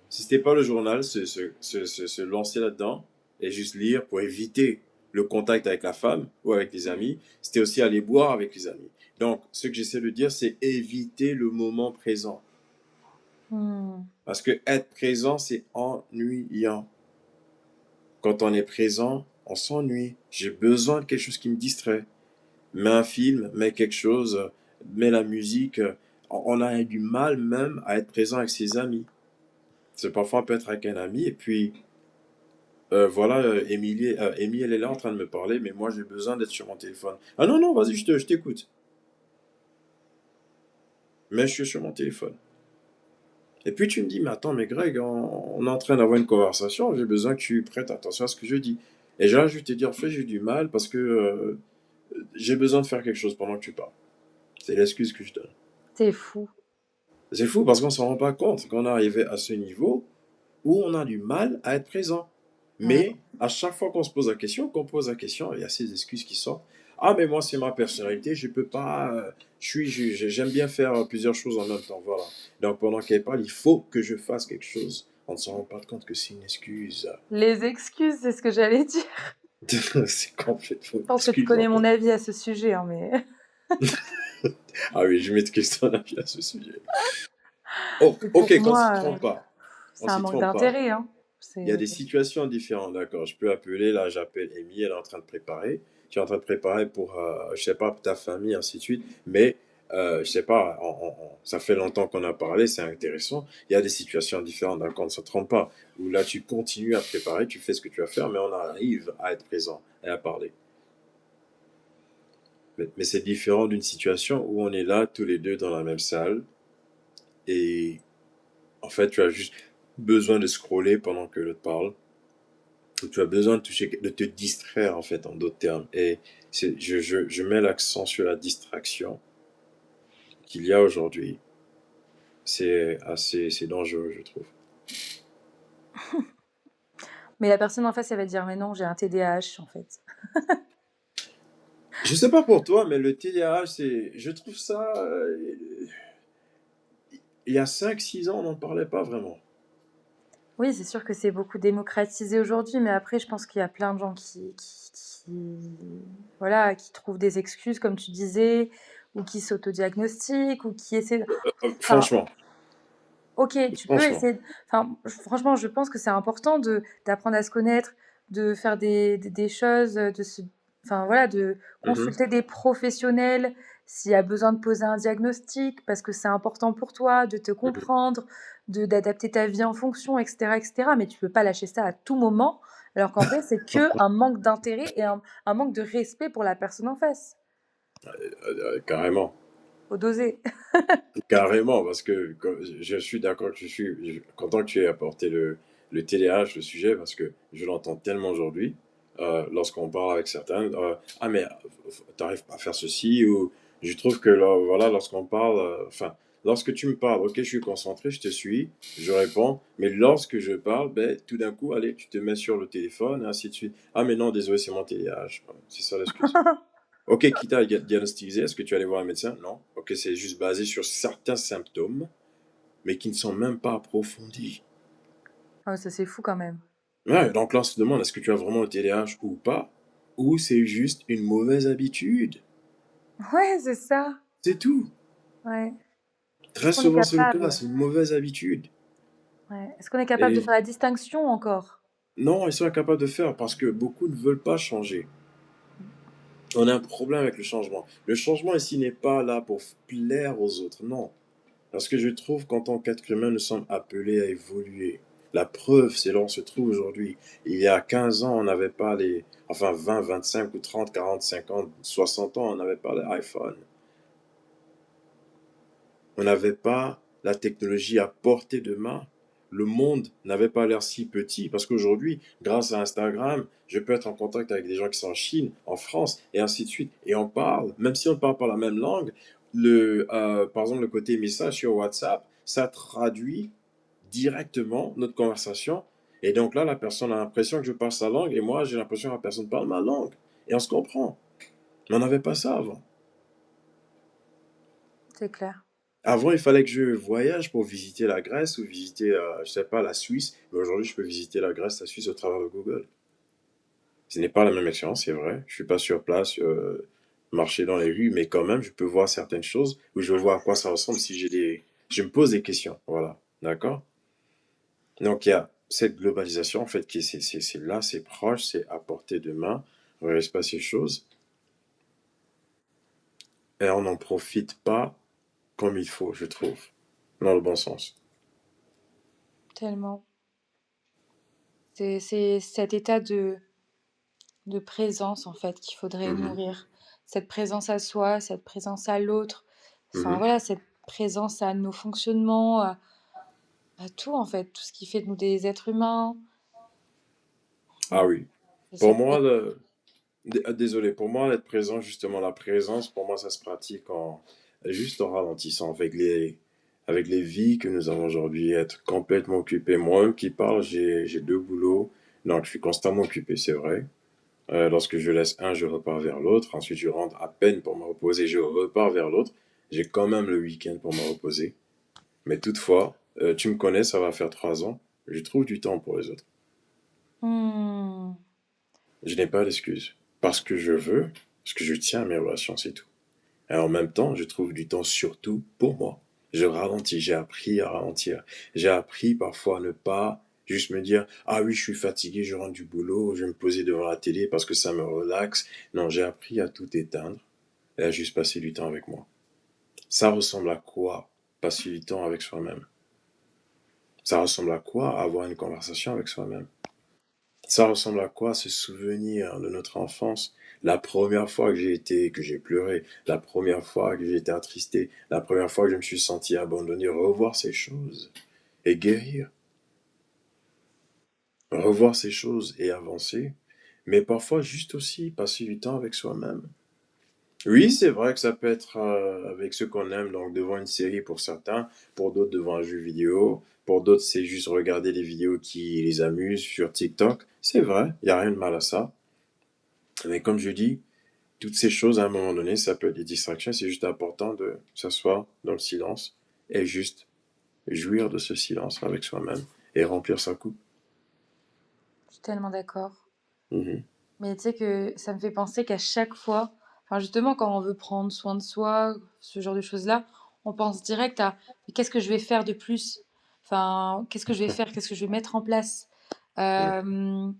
Si c'était pas le journal, se lancer là-dedans et juste lire pour éviter le contact avec la femme ou avec les amis, c'était aussi aller boire avec les amis. Donc, ce que j'essaie de dire, c'est éviter le moment présent. Hmm. Parce que être présent, c'est ennuyant. Quand on est présent, on s'ennuie. J'ai besoin de quelque chose qui me distrait. Mets un film, mets quelque chose, mets la musique. On a du mal même à être présent avec ses amis. C'est parfois on peut être avec un ami et puis voilà, Émilie, elle est là en train de me parler, mais moi j'ai besoin d'être sur mon téléphone. Ah non, non, vas-y, je t'écoute. Mais je suis sur mon téléphone. Et puis tu me dis, mais attends, mais Greg, on est en train d'avoir une conversation, j'ai besoin que tu prêtes attention à ce que je dis. Et là, je vais te dire, en fait, j'ai du mal parce que j'ai besoin de faire quelque chose pendant que tu parles. C'est l'excuse que je donne. C'est fou. C'est fou parce qu'on ne s'en rend pas compte qu'on est arrivé à ce niveau où on a du mal à être présent. Ouais. Mais à chaque fois qu'on pose la question, il y a ces excuses qui sortent. Ah, mais moi, c'est ma personnalité, je peux pas. J'aime bien faire plusieurs choses en même temps. Voilà. Donc, pendant qu'elle parle, il faut que je fasse quelque chose. On ne s'en rend pas compte que c'est une excuse. Les excuses, c'est ce que j'allais dire. C'est complètement Je une pense que tu excuse, en connais mon fait. avis à ce sujet, hein, mais Ah oui, je m'excuse ton avis à ce sujet. Oh, et ok, pour qu'on s'y moi, trompe pas. On c'est un s'y manque trompe pas. d'intérêt, hein. Il y a C'est des situations différentes, d'accord. Je peux appeler, là, j'appelle Amy, elle est en train de préparer. Tu es en train de préparer pour, je sais pas, pour ta famille, ainsi de suite. Mais, je sais pas, ça fait longtemps qu'on a parlé, c'est intéressant. Il y a des situations différentes, d'accord, on ne se trompe pas. Où là, tu continues à préparer, tu fais ce que tu vas faire, mais on arrive à être présent et à parler. Mais c'est différent d'une situation où on est là, tous les deux, dans la même salle. Et en fait, tu as juste besoin de scroller pendant que l'autre parle. Tu as besoin de te distraire, en fait, en d'autres termes. Et je mets l'accent sur la distraction qu'il y a aujourd'hui. C'est dangereux, je trouve. mais la personne en face, elle va dire mais non, j'ai un TDAH en fait. Je sais pas pour toi, mais le TDAH, je trouve ça, il y a 5 6 ans, on n'en parlait pas vraiment. Oui, c'est sûr que c'est beaucoup démocratisé aujourd'hui, mais après, je pense qu'il y a plein de gens voilà, qui trouvent des excuses, comme tu disais, ou qui s'autodiagnostiquent ou qui essaient. Enfin, Franchement, OK, tu peux franchement. essayer enfin, franchement, je pense que c'est important d'apprendre à se connaître, de faire des choses, de se enfin, voilà, de Mhm, consulter des professionnels s'il y a besoin de poser un diagnostic parce que c'est important pour toi, de te mhm. comprendre, d'adapter ta vie en fonction et cetera et cetera. Mais tu peux pas lâcher ça à tout moment, alors qu'en vrai, c'est qu'un manque d'intérêt et un manque de respect pour la personne en face. Carrément. Faut doser. Carrément, parce que je suis d'accord que content que tu aies apporté le TDAH, le sujet, parce que je l'entends tellement aujourd'hui, lorsqu'on parle avec certains, ah mais t'arrives pas à faire ceci, ou je trouve que là, voilà, lorsqu'on parle, enfin, lorsque tu me parles, ok, je suis concentré, je te suis, je réponds, mais lorsque je parle, ben, tout d'un coup, allez, tu te mets sur le téléphone, et ainsi de suite. Ah mais non, désolé, c'est mon TDAH. C'est ça l'excuse. Ok, qui t'a diagnostiqué? Est-ce que tu es allé voir un médecin? Non. Ok, c'est juste basé sur certains symptômes, mais qui ne sont même pas approfondis. Ah, ça, c'est fou quand même. Ouais, donc là, on se demande, est-ce que tu as vraiment le TDAH ou pas? Ou c'est juste une mauvaise habitude? Ouais, c'est ça. C'est tout. Ouais. Est-ce Très qu'on est souvent, c'est le cas, capable? c'est une mauvaise habitude. Ouais. Est-ce qu'on est capable de Et faire la distinction encore? non, ils sont incapables de faire parce que beaucoup ne veulent pas changer. On a un problème avec le changement. Le changement ici n'est pas là pour plaire aux autres, non. Parce que je trouve qu'en tant qu'être humain, nous sommes appelés à évoluer. La preuve, c'est là où on se trouve aujourd'hui. Il y a 15 ans, on n'avait pas les... Enfin, 20, 25 ou 30, 40, 50, 60 ans, on n'avait pas l'iPhone. On n'avait pas la technologie à portée de main. Le monde n'avait pas l'air si petit parce qu'aujourd'hui, grâce à Instagram, je peux être en contact avec des gens qui sont en Chine, en France et ainsi de suite. Et on parle, même si on ne parle pas la même langue, par exemple, le côté message sur WhatsApp, ça traduit directement notre conversation. Et donc là, la personne a l'impression que je parle sa langue et moi, j'ai l'impression que la personne parle ma langue. Et on se comprend. Mais on n'avait pas ça avant. C'est clair. Avant, il fallait que je voyage pour visiter la Grèce ou visiter, je sais pas, la Suisse. Mais aujourd'hui, je peux visiter la Grèce, la Suisse au travers de Google. Ce n'est pas la même expérience, c'est vrai. Je suis pas sur place, marcher dans les rues, mais quand même, je peux voir certaines choses où je vois à quoi ça ressemble si je me pose des questions. Voilà. D'accord? Donc, il y a cette globalisation, en fait, qui c'est là, c'est proche, c'est à portée de main. On ne reste pas ces choses. Et on n'en profite pas comme il faut, je trouve. Dans le bon sens. Tellement. C'est cet état de présence, en fait, qu'il faudrait Mhm. nourrir. Cette présence à soi, cette présence à l'autre. Enfin, Mhm. voilà, cette présence à nos fonctionnements, à tout, en fait, tout ce qui fait de nous des êtres humains. Ah oui. Pour Cette... moi, désolé, pour moi, être présent, justement, la présence, pour moi, ça se pratique juste en ralentissant avec les vies que nous avons aujourd'hui, être complètement occupé. Moi-même qui parle, j'ai deux boulots, donc je suis constamment occupé, c'est vrai. Lorsque je laisse un, je repars vers l'autre. Ensuite, je rentre à peine pour me reposer, je repars vers l'autre. J'ai quand même le week-end pour me reposer. Mais toutefois, tu me connais, ça va faire 3 ans. Je trouve du temps pour les autres. Hmm, Je n'ai pas d'excuse. Parce que je veux, parce que je tiens à mes relations, c'est tout. Et en même temps, je trouve du temps surtout pour moi. Je ralentis, j'ai appris à ralentir. J'ai appris parfois à ne pas juste me dire, ah oui, je suis fatigué, je rentre du boulot, je vais me poser devant la télé parce que ça me relaxe. Non, j'ai appris à tout éteindre et à juste passer du temps avec moi. Ça ressemble à quoi passer du temps avec soi-même? Ça ressemble à quoi avoir une conversation avec soi-même? Ça ressemble à quoi se souvenir de notre enfance? La première fois que j'ai pleuré, la première fois que j'ai été attristé, la première fois que je me suis senti abandonné, revoir ces choses et guérir. Revoir ces choses et avancer. Mais parfois juste aussi passer du temps avec soi-même. Oui, c'est vrai que ça peut être avec ceux qu'on aime, donc devant une série pour certains, pour d'autres devant un jeu vidéo, pour d'autres c'est juste regarder des vidéos qui les amusent sur TikTok. C'est vrai, il n'y a rien de mal à ça. Mais comme je dis, toutes ces choses, à un moment donné, ça peut être des distractions. C'est juste important de s'asseoir dans le silence et juste jouir de ce silence avec soi-même et remplir sa coupe. je suis tellement d'accord. Mhm. Mais tu sais que ça me fait penser qu'à chaque fois, Enfin, justement, quand on veut prendre soin de soi, ce genre de choses-là, on pense direct à mais qu'est-ce que je vais faire de plus? Enfin, qu'est-ce que je vais faire? Qu'est-ce que je vais mettre en place? Mm. Euh,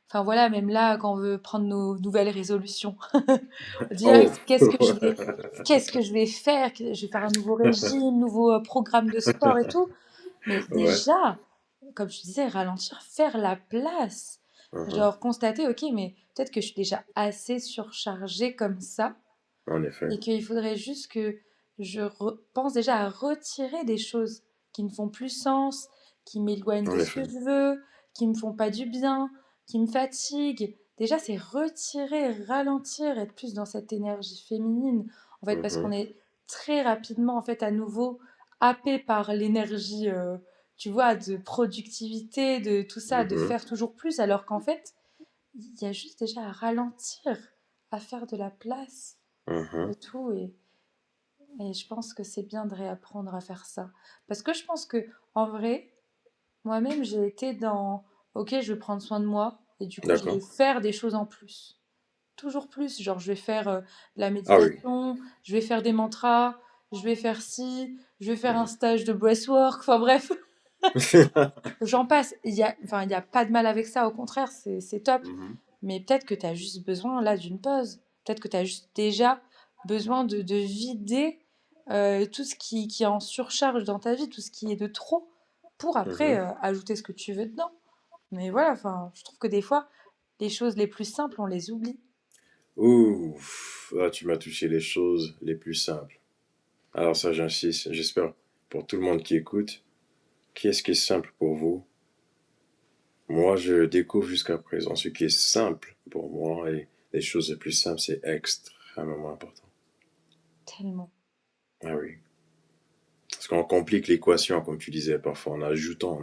Enfin voilà, même là, quand on veut prendre nos nouvelles résolutions, Oh! direct, qu'est-ce que je vais faire? Je vais faire un nouveau régime, nouveau programme de sport et tout. Mais Ouais. déjà, comme je disais, ralentir, faire la place. Mhm. Genre constater, ok, mais peut-être que je suis déjà assez surchargée comme ça En effet. et qu'il faudrait juste que pense déjà à retirer des choses qui ne font plus sens, qui m'éloignent En de ce que effet. je veux, qui me font pas du bien, qui me fatiguent. Déjà, c'est retirer, ralentir, être plus dans cette énergie féminine. En fait, parce qu'on Mhm. est très rapidement, en fait, à nouveau happé par l'énergie, tu vois, de productivité, de tout ça, de Mhm. faire toujours plus, alors qu'en fait, il y a juste déjà à ralentir, à faire de la place Mhm. de tout et je pense que c'est bien de réapprendre à faire ça. Parce que je pense que en vrai, moi-même, j'ai été dans OK, je vais prendre soin de moi et du coup, je vais D'accord. faire des choses en plus. Toujours plus, genre je vais faire de la Ah oui. méditation, je vais faire des mantras, je vais faire ci, je vais faire un Mhm. stage de breathwork, enfin bref, j'en passe. Enfin, il y a pas de mal avec ça, au contraire, c'est top. Mhm. Mais peut-être que tu as juste besoin là d'une pause. Peut-être que tu as juste déjà besoin de vider tout ce qui est en surcharge dans ta vie, tout ce qui est de trop, pour après Mhm. ajouter ce que tu veux dedans. Mais voilà, enfin, je trouve que des fois, les choses les plus simples, on les oublie. Ouh, là, tu m'as touché les choses les plus simples. Alors ça, j'insiste, j'espère pour tout le monde qui écoute, qu'est-ce qui est simple pour vous? Moi, je découvre jusqu'à présent ce qui est simple pour moi et les choses les plus simples, c'est extrêmement important. Tellement. Ah oui. Parce qu'on complique l'équation, comme tu disais, parfois en ajoutant.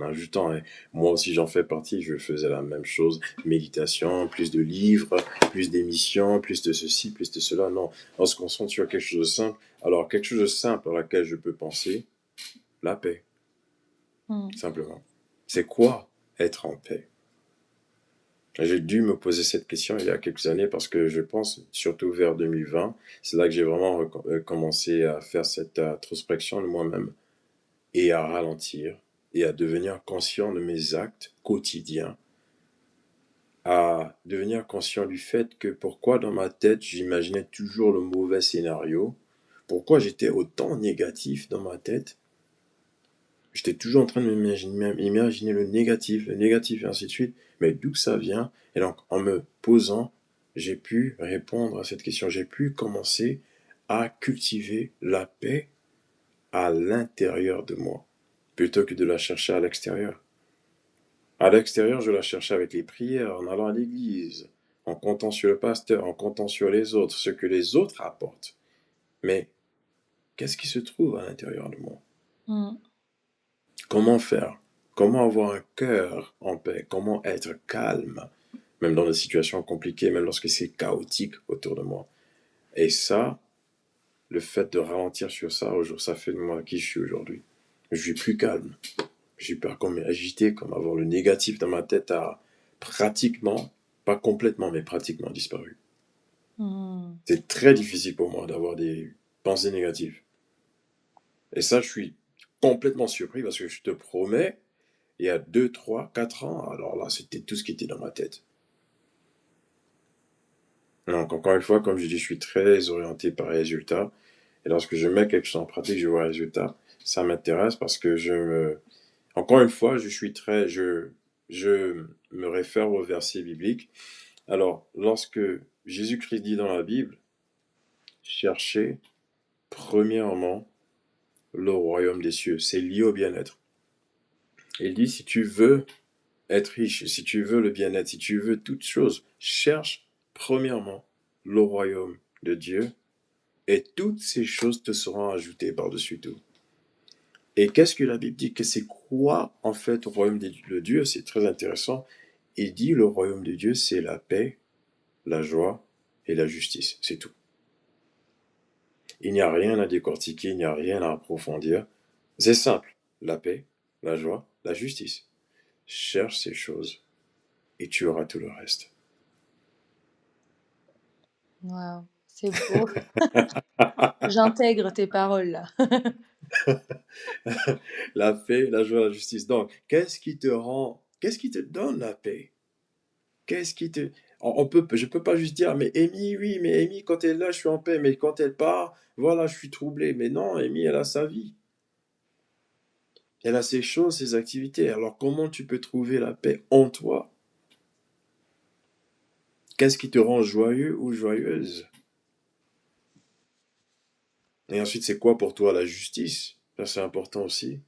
Et moi aussi, j'en fais partie. Je faisais la même chose. Méditation, plus de livres, plus d'émissions, plus de ceci, plus de cela. Non, on se concentre sur quelque chose de simple. Alors, quelque chose de simple à laquelle je peux penser, la paix, Mm. simplement. C'est quoi être en paix? J'ai dû me poser cette question il y a quelques années parce que je pense, surtout vers 2020, c'est là que j'ai vraiment commencé à faire cette introspection de moi-même et à ralentir et à devenir conscient de mes actes quotidiens, à devenir conscient du fait que pourquoi dans ma tête j'imaginais toujours le mauvais scénario, pourquoi j'étais autant négatif dans ma tête, j'étais toujours en train de m'imaginer le négatif et ainsi de suite, mais d'où ça vient? Et donc en me posant, j'ai pu répondre à cette question, j'ai pu commencer à cultiver la paix à l'intérieur de moi, plutôt que de la chercher à l'extérieur. À l'extérieur, je la cherchais avec les prières, en allant à l'église, en comptant sur le pasteur, en comptant sur les autres, ce que les autres apportent. Mais qu'est-ce qui se trouve à l'intérieur de moi? Mm. Comment faire? Comment avoir un cœur en paix? Comment être calme? Même dans des situations compliquées, même lorsque c'est chaotique autour de moi. Et ça, le fait de ralentir sur ça, ça fait de moi qui je suis aujourd'hui. Je suis plus calme. Je suis pas comme agité, comme avoir le négatif dans ma tête a pratiquement, pas complètement, mais pratiquement disparu. Mm. C'est très difficile pour moi d'avoir des pensées négatives. Et ça, je suis complètement surpris parce que je te promets, il y a 2, 3, 4 ans, alors là, c'était tout ce qui était dans ma tête. Donc, encore une fois, comme je dis, je suis très orienté par les résultats. Et lorsque je mets quelque chose en pratique, je vois un résultat. Ça m'intéresse parce que encore une fois, je me réfère au verset biblique. Alors, lorsque Jésus-Christ dit dans la Bible, cherchez premièrement le royaume des cieux, c'est lié au bien-être. Il dit, si tu veux être riche, si tu veux le bien-être, si tu veux toutes choses, cherche premièrement le royaume de Dieu et toutes ces choses te seront ajoutées par-dessus tout. Et qu'est-ce que la Bible dit? Que c'est quoi en fait le royaume de Dieu? C'est très intéressant. Il dit le royaume de Dieu, c'est la paix, la joie et la justice. C'est tout. Il n'y a rien à décortiquer, il n'y a rien à approfondir. C'est simple. La paix, la joie, la justice. Cherche ces choses et tu auras tout le reste. Waouh. C'est beau. J'intègre tes paroles là. La paix, la joie, la justice. Donc, qu'est-ce qui te donne la paix? Qu'est-ce qui te... je peux pas juste dire, mais Amy, oui, mais Amy, quand elle est là, je suis en paix, mais quand elle part, voilà, je suis troublé. Mais non, Amy, elle a sa vie. Elle a ses choses, ses activités. Alors, comment tu peux trouver la paix en toi? Qu'est-ce qui te rend joyeux ou joyeuse? Et ensuite, c'est quoi pour toi la justice? Ça, c'est important aussi.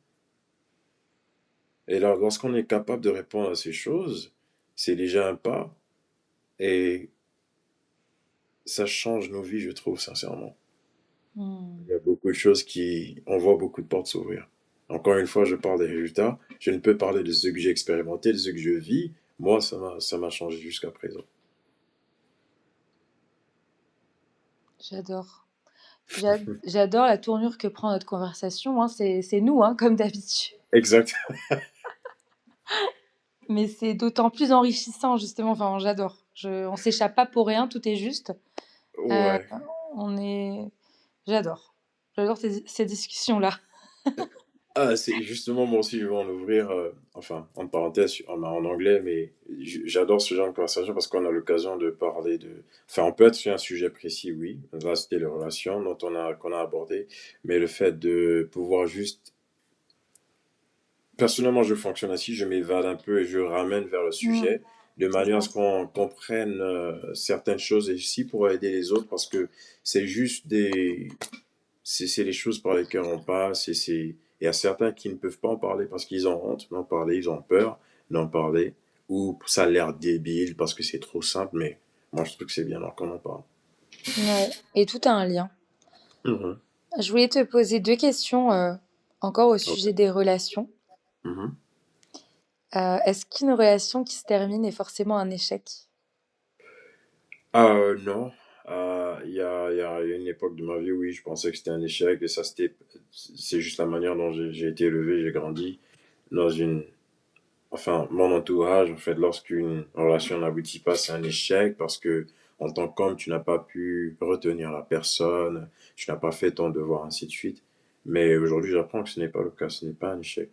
Et là, lorsqu'on est capable de répondre à ces choses, c'est déjà un pas et ça change nos vies, je trouve, sincèrement. Hmm. Il y a beaucoup de choses on voit beaucoup de portes s'ouvrir. Encore une fois, je parle des résultats. Je ne peux parler de ce que j'ai expérimenté, de ce que je vis. Moi, ça m'a changé jusqu'à présent. J'adore. J'adore la tournure que prend notre conversation, hein. C'est nous, hein, comme d'habitude. Exact. Mais c'est d'autant plus enrichissant, justement. Enfin, j'adore. On s'échappe pas pour rien, tout est juste. Euh, Ouais. on est... J'adore. J'adore ces discussions-là. Ah, c'est justement, moi aussi, je vais en ouvrir, enfin, en parenthèse, en anglais, mais j'adore ce genre de conversation parce qu'on a l'occasion de parler de... Enfin, on peut être sur un sujet précis, oui. Là, c'était les relations qu'on a abordé, mais le fait de pouvoir juste... Personnellement, je fonctionne ainsi, je m'évade un peu et je ramène vers le Hmm, sujet, de c'est manière à ça. ce qu'on comprenne certaines choses ici pour aider les autres parce que c'est juste c'est les choses par lesquelles on passe il y a certains qui ne peuvent pas en parler parce qu'ils ont honte d'en parler, ils ont peur d'en parler, ou ça a l'air débile parce que c'est trop simple, mais moi je trouve que c'est bien alors qu'on en parle. Ouais. Et tout a un lien. Mhm. Je voulais te poser deux questions encore au Ok. sujet des relations. Mhm. Est-ce qu'une relation qui se termine est forcément un échec? Non. Il y a une époque de ma vie, oui, je pensais que c'était un échec, et ça, c'est juste la manière dont j'ai été élevé, j'ai grandi dans enfin, mon entourage, en fait, lorsqu'une relation n'aboutit pas, c'est un échec parce que, en tant qu'homme, tu n'as pas pu retenir la personne, tu n'as pas fait ton devoir, ainsi de suite. Mais aujourd'hui, j'apprends que ce n'est pas le cas, ce n'est pas un échec.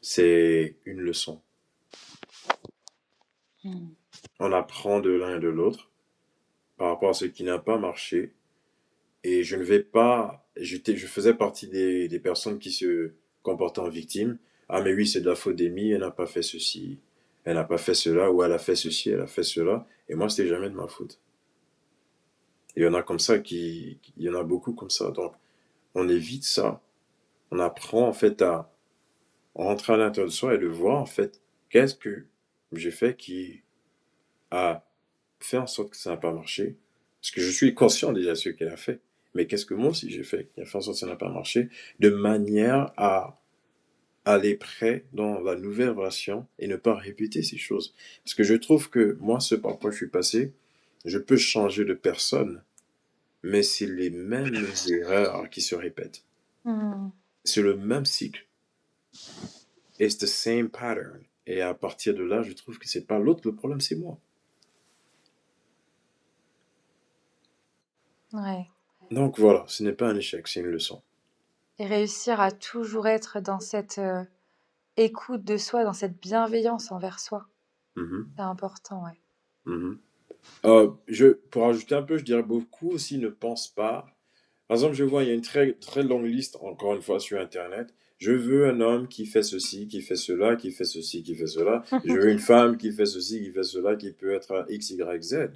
C'est une leçon. Hmm. On apprend de l'un et de l'autre par rapport à ce qui n'a pas marché. Et je ne vais pas, je faisais partie des personnes qui se comportaient en victime. Ah, mais oui, c'est de la faute d'Amy, elle n'a pas fait ceci, elle n'a pas fait cela, ou elle a fait ceci, elle a fait cela. Et moi, c'était jamais de ma faute. Il y en a comme ça il y en a beaucoup comme ça. Donc, on évite ça. On apprend, en fait, à rentrer à l'intérieur de soi et de voir, en fait, qu'est-ce que j'ai fait qui a fait en sorte que ça n'a pas marché. Parce que je suis conscient déjà de ce qu'elle a fait. Mais qu'est-ce que moi aussi j'ai fait qui a fait en sorte que ça n'a pas marché, de manière à aller près dans la nouvelle relation et ne pas répéter ces choses. Parce que je trouve que moi, ce par quoi je suis passé, je peux changer de personne, mais c'est les mêmes erreurs qui se répètent. Hmm. C'est le même cycle. It's the same pattern. Et à partir de là, je trouve que c'est pas l'autre, le problème, c'est moi. Ouais. Donc voilà, ce n'est pas un échec, c'est une leçon. Et réussir à toujours être dans cette écoute de soi, dans cette bienveillance envers soi. Mhm, C'est important, ouais. mhm. Pour ajouter un peu, je dirais beaucoup aussi ne pensent pas. Par exemple, je vois, il y a une très longue liste, encore une fois, sur Internet. Je veux un homme qui fait ceci, qui fait cela, qui fait ceci, qui fait cela. Je veux une femme qui fait ceci, qui fait cela, qui peut être à X, Y, Z.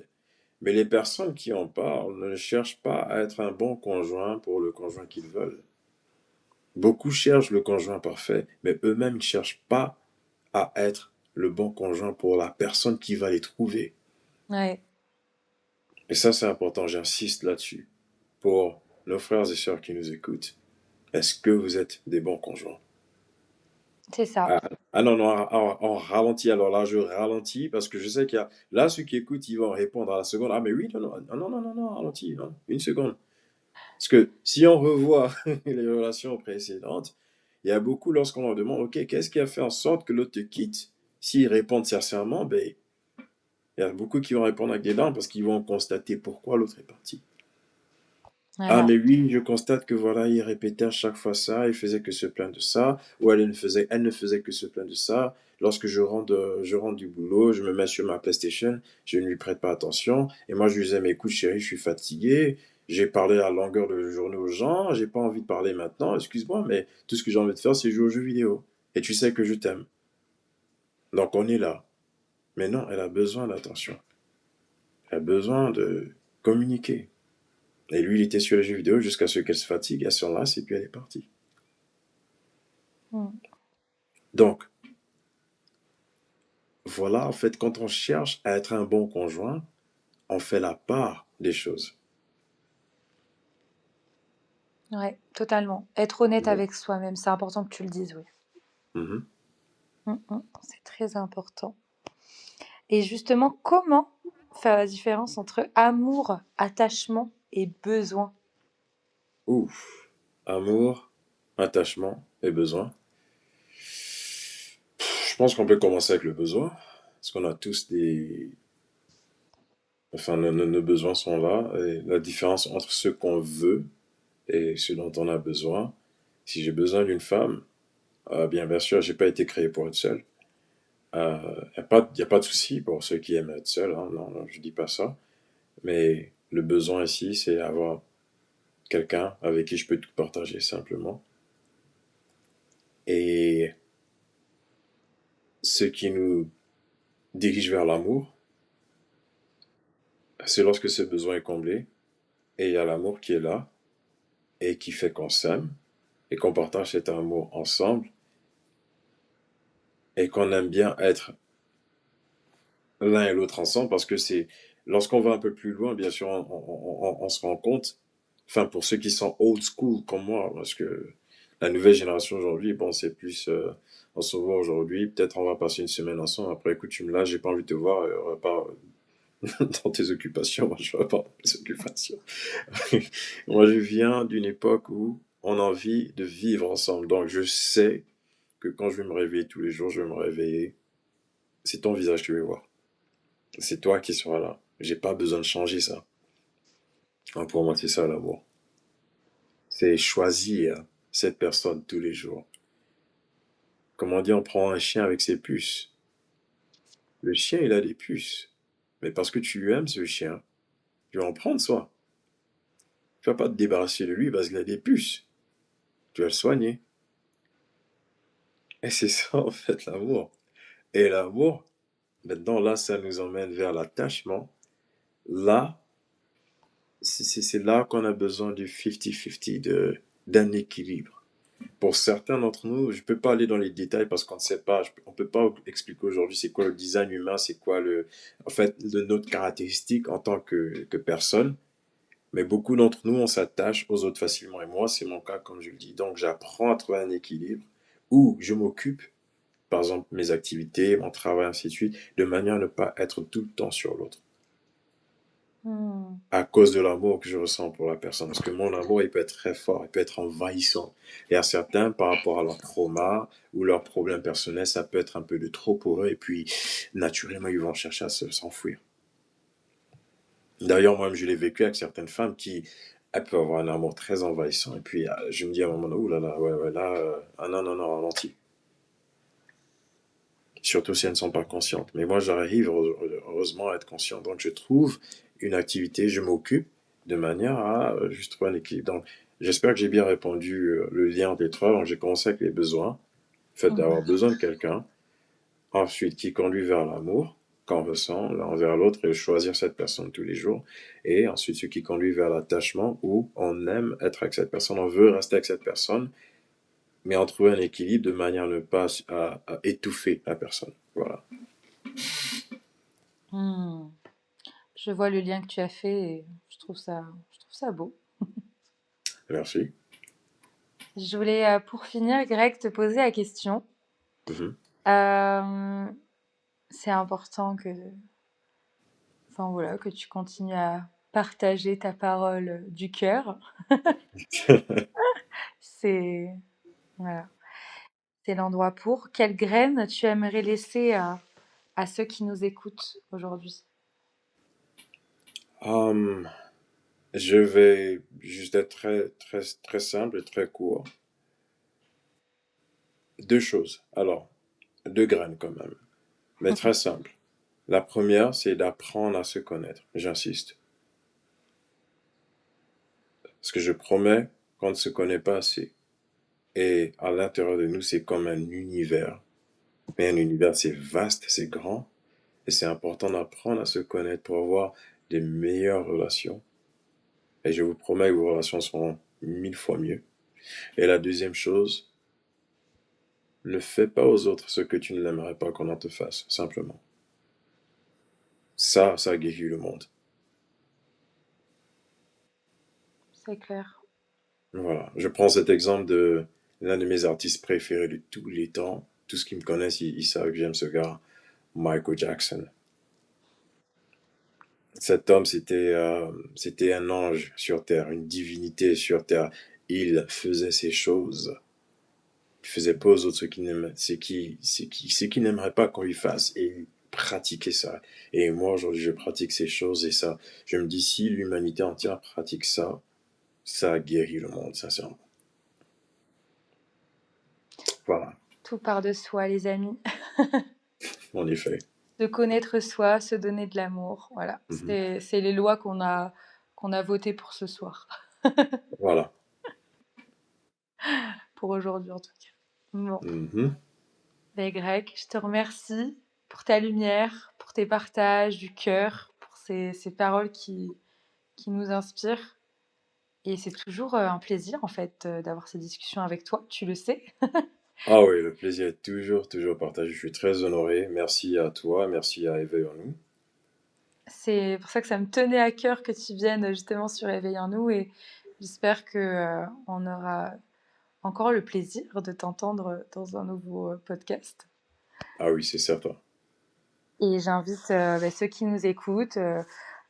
Mais les personnes qui en parlent ne cherchent pas à être un bon conjoint pour le conjoint qu'ils veulent. Beaucoup cherchent le conjoint parfait, mais eux-mêmes ne cherchent pas à être le bon conjoint pour la personne qui va les trouver. Ouais, Et ça, c'est important, j'insiste là-dessus. Pour nos frères et sœurs qui nous écoutent, est-ce que vous êtes des bons conjoints? c'est ça. Ah, ah non, non, on ralentit. Alors là, je ralentis parce que je sais qu'il y a... Là, ceux qui écoutent, ils vont répondre à la seconde. Ah, mais oui, non, non, non, non, non, non, non, ralentis, hein, une seconde. Parce que si on revoit les relations précédentes, il y a beaucoup, lorsqu'on leur demande, OK, qu'est-ce qui a fait en sorte que l'autre te quitte? S'ils répondent sincèrement, ben, Il y a beaucoup qui vont répondre avec des larmes parce qu'ils vont constater pourquoi l'autre est parti. Ah, Voilà. mais lui, je constate que voilà, il répétait à chaque fois ça, il faisait que se plaindre de ça, ou elle ne faisait que se plaindre de ça. Lorsque je rentre du boulot, je me mets sur ma PlayStation, je ne lui prête pas attention. Et moi, je lui disais, mais écoute, chérie, je suis fatigué, j'ai parlé à longueur de journée aux gens, j'ai pas envie de parler maintenant, excuse-moi, mais tout ce que j'ai envie de faire, c'est jouer aux jeux vidéo. Et tu sais que je t'aime. Donc on est là. Mais non, elle a besoin d'attention. Elle a besoin de communiquer. Et lui, il était sur les jeux vidéo jusqu'à ce qu'elle se fatigue, elle s'enlace et puis elle est partie. Mm. Donc, voilà, en fait, quand on cherche à être un bon conjoint, on fait la part des choses. Ouais, totalement. Être honnête Ouais. avec soi-même, c'est important que tu le dises, oui. Mhm. C'est très important. Et justement, comment faire la différence entre amour, attachement et besoin? Ouf. Amour, attachement et besoin. Je pense qu'on peut commencer avec le besoin, parce qu'on a tous des... Enfin, nos besoins sont là, et la différence entre ce qu'on veut et ce dont on a besoin. Si j'ai besoin d'une femme, bien sûr, j'ai pas été créé pour être seul. Y a pas de souci pour ceux qui aiment être seuls, hein, non, non, je dis pas ça. Mais le besoin ici, c'est avoir quelqu'un avec qui je peux tout partager simplement. Et ce qui nous dirige vers l'amour, c'est lorsque ce besoin est comblé et il y a l'amour qui est là et qui fait qu'on s'aime et qu'on partage cet amour ensemble et qu'on aime bien être l'un et l'autre ensemble parce que c'est lorsqu'on va un peu plus loin, bien sûr, on se rend compte, enfin pour ceux qui sont old school comme moi, parce que la nouvelle génération aujourd'hui, bon, c'est plus, on se voit aujourd'hui, peut-être on va passer une semaine ensemble, après écoute, tu me lâches, j'ai pas envie de te voir, repars dans tes occupations, moi je repars dans mes occupations. Moi je viens d'une époque où on a envie de vivre ensemble, donc je sais que quand je vais me réveiller tous les jours, je vais me réveiller, c'est ton visage que je vais voir. C'est toi qui seras là. J'ai pas besoin de changer ça. Hein, pour moi, c'est ça l'amour. C'est choisir cette personne tous les jours. Comment dire, on prend un chien avec ses puces. Le chien, il a des puces. Mais parce que tu aimes ce chien, tu vas en prendre soin. Tu vas pas te débarrasser de lui parce qu'il a des puces. Tu vas le soigner. Et c'est ça, en fait, l'amour. Et l'amour, maintenant, là, ça nous emmène vers l'attachement. Là, c'est là qu'on a besoin du 50-50, d'un équilibre. Pour certains d'entre nous, je ne peux pas aller dans les détails parce qu'on ne sait pas, on ne peut pas expliquer aujourd'hui c'est quoi le design humain, c'est quoi en fait, notre caractéristique en tant que personne. Mais beaucoup d'entre nous, on s'attache aux autres facilement. Et moi, c'est mon cas, comme je le dis. Donc, j'apprends à trouver un équilibre où je m'occupe, par exemple, mes activités, mon travail, ainsi de suite, de manière à ne pas être tout le temps sur l'autre Hmm. à cause de l'amour que je ressens pour la personne. Parce que mon amour, il peut être très fort, il peut être envahissant. Et à certains, par rapport à leur trauma ou leurs problèmes personnels, ça peut être un peu de trop pour eux. Et puis, naturellement, ils vont chercher à s'enfuir. D'ailleurs, moi-même, je l'ai vécu avec certaines femmes qui, elles peuvent avoir un amour très envahissant. Et puis, je me dis à un moment donné, ouh là là, ouais, ouais, là, ah non, non, non, ralentis. Surtout si elles ne sont pas conscientes. Mais moi, j'arrive heureusement à être conscient. Donc, je trouve une activité, je m'occupe de manière à juste trouver un équilibre. Donc, j'espère que j'ai bien répondu le lien entre les trois. Donc, j'ai commencé avec les besoins, le fait d'avoir Mhm. besoin de quelqu'un, ensuite qui conduit vers l'amour, qu'on ressent l'un envers l'autre et choisir cette personne tous les jours, et ensuite ce qui conduit vers l'attachement où on aime être avec cette personne, on veut rester avec cette personne, mais en trouver un équilibre de manière à ne pas à étouffer la personne. Voilà. Hmm. Je vois le lien que tu as fait et je trouve ça beau. Merci. Je voulais, pour finir, Greg, te poser la question. Mhm. Euh, c'est important enfin voilà, que tu continues à partager ta parole du cœur. C'est, voilà, c'est l'endroit pour. Quelle graine tu aimerais laisser à à ceux qui nous écoutent aujourd'hui? Hum, je vais juste être très, très, très simple et très court. Deux choses. Alors, deux graines quand même, mais très simple. La première, c'est d'apprendre à se connaître. J'insiste. Parce que je promets qu'on ne se connaît pas assez. Et à l'intérieur de nous, c'est comme un univers. Mais un univers, c'est vaste, c'est grand. Et c'est important d'apprendre à se connaître pour avoir des meilleures relations. Et je vous promets que vos relations seront 1000 fois mieux. Et la deuxième chose, ne fais pas aux autres ce que tu ne l'aimerais pas qu'on en te fasse, simplement. Ça guérit le monde. C'est clair. Voilà. Je prends cet exemple de l'un de mes artistes préférés de tous les temps. Tous ceux qui me connaissent, ils savent que j'aime ce gars, Michael Jackson. Cet homme, c'était un ange sur terre, une divinité sur terre. Il faisait ces choses. Il faisait pas aux autres ce qu'il n'aimerait pas qu'on lui fasse. Et il pratiquait ça. Et moi, aujourd'hui, je pratique ces choses et ça. Je me dis, si l'humanité entière pratique ça, ça guérit le monde, sincèrement. Voilà, Tout part de soi, les amis. en effet. De connaître soi, se donner de l'amour. Voilà, Mhm. c'est les lois qu'on a votées pour ce soir, Voilà. pour aujourd'hui en tout cas. Bon, Mhm. ben Greg, je te remercie pour ta lumière, pour tes partages du cœur, pour ces paroles qui nous inspirent. Et c'est toujours un plaisir en fait d'avoir ces discussions avec toi, tu le sais. Ah oui, le plaisir est toujours, toujours partagé. Je suis très honoré. Merci à toi, merci à Eve en nous. C'est pour ça que ça me tenait à cœur que tu viennes justement sur Éveille en nous et j'espère que on aura encore le plaisir de t'entendre dans un nouveau podcast. Ah oui, c'est certain. Et j'invite ceux qui nous écoutent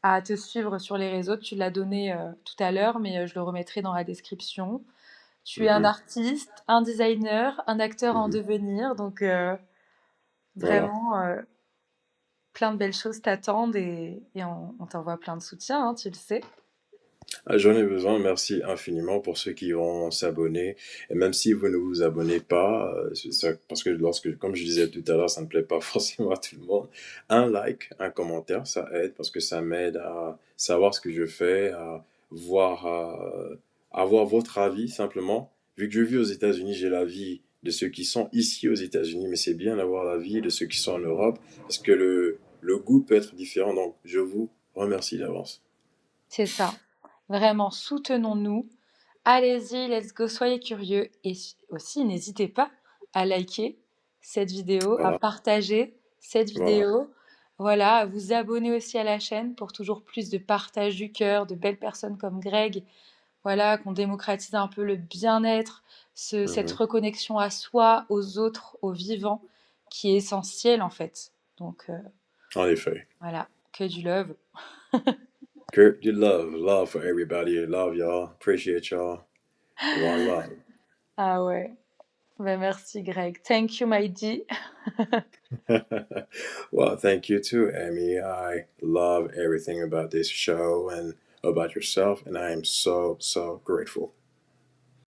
à te suivre sur les réseaux. Tu l'as donné tout à l'heure, mais je le remettrai dans la description. Tu es un Mhm. artiste, un designer, un acteur en Mhm. devenir, donc Voilà. vraiment plein de belles choses t'attendent et on t'envoie plein de soutien, hein, tu le sais. Ah, j'en ai besoin. Merci infiniment pour ceux qui vont s'abonner. Et même si vous ne vous abonnez pas, c'est ça, parce que comme je disais tout à l'heure, ça ne plaît pas forcément à tout le monde. Un like, un commentaire, ça aide parce que ça m'aide à savoir ce que je fais, à voir, à avoir votre avis simplement. Vu que je vis aux États-Unis, j'ai l'avis de ceux qui sont ici aux États-Unis, mais c'est bien d'avoir l'avis de ceux qui sont en Europe parce que le goût peut être différent. Donc, je vous remercie d'avance. C'est ça. Vraiment, soutenons-nous. Allez-y, let's go, soyez curieux. Et aussi, n'hésitez pas à liker cette vidéo, à Voilà, partager cette voilà. vidéo. Voilà, à vous abonner aussi à la chaîne pour toujours plus de partage du cœur, de belles personnes comme Greg. Voilà, qu'on démocratise un peu le bien-être, cette Mhm. reconnexion à soi, aux autres, aux vivants, qui est essentielle en fait. Donc En effet. voilà, que du love. Kurt, you love for everybody. Love y'all. Appreciate y'all. One love. Ah ouais. Ben, merci Greg. Thank you, my D. Well, thank you too, Amy. I love everything about this show and about yourself, and I am so, so grateful.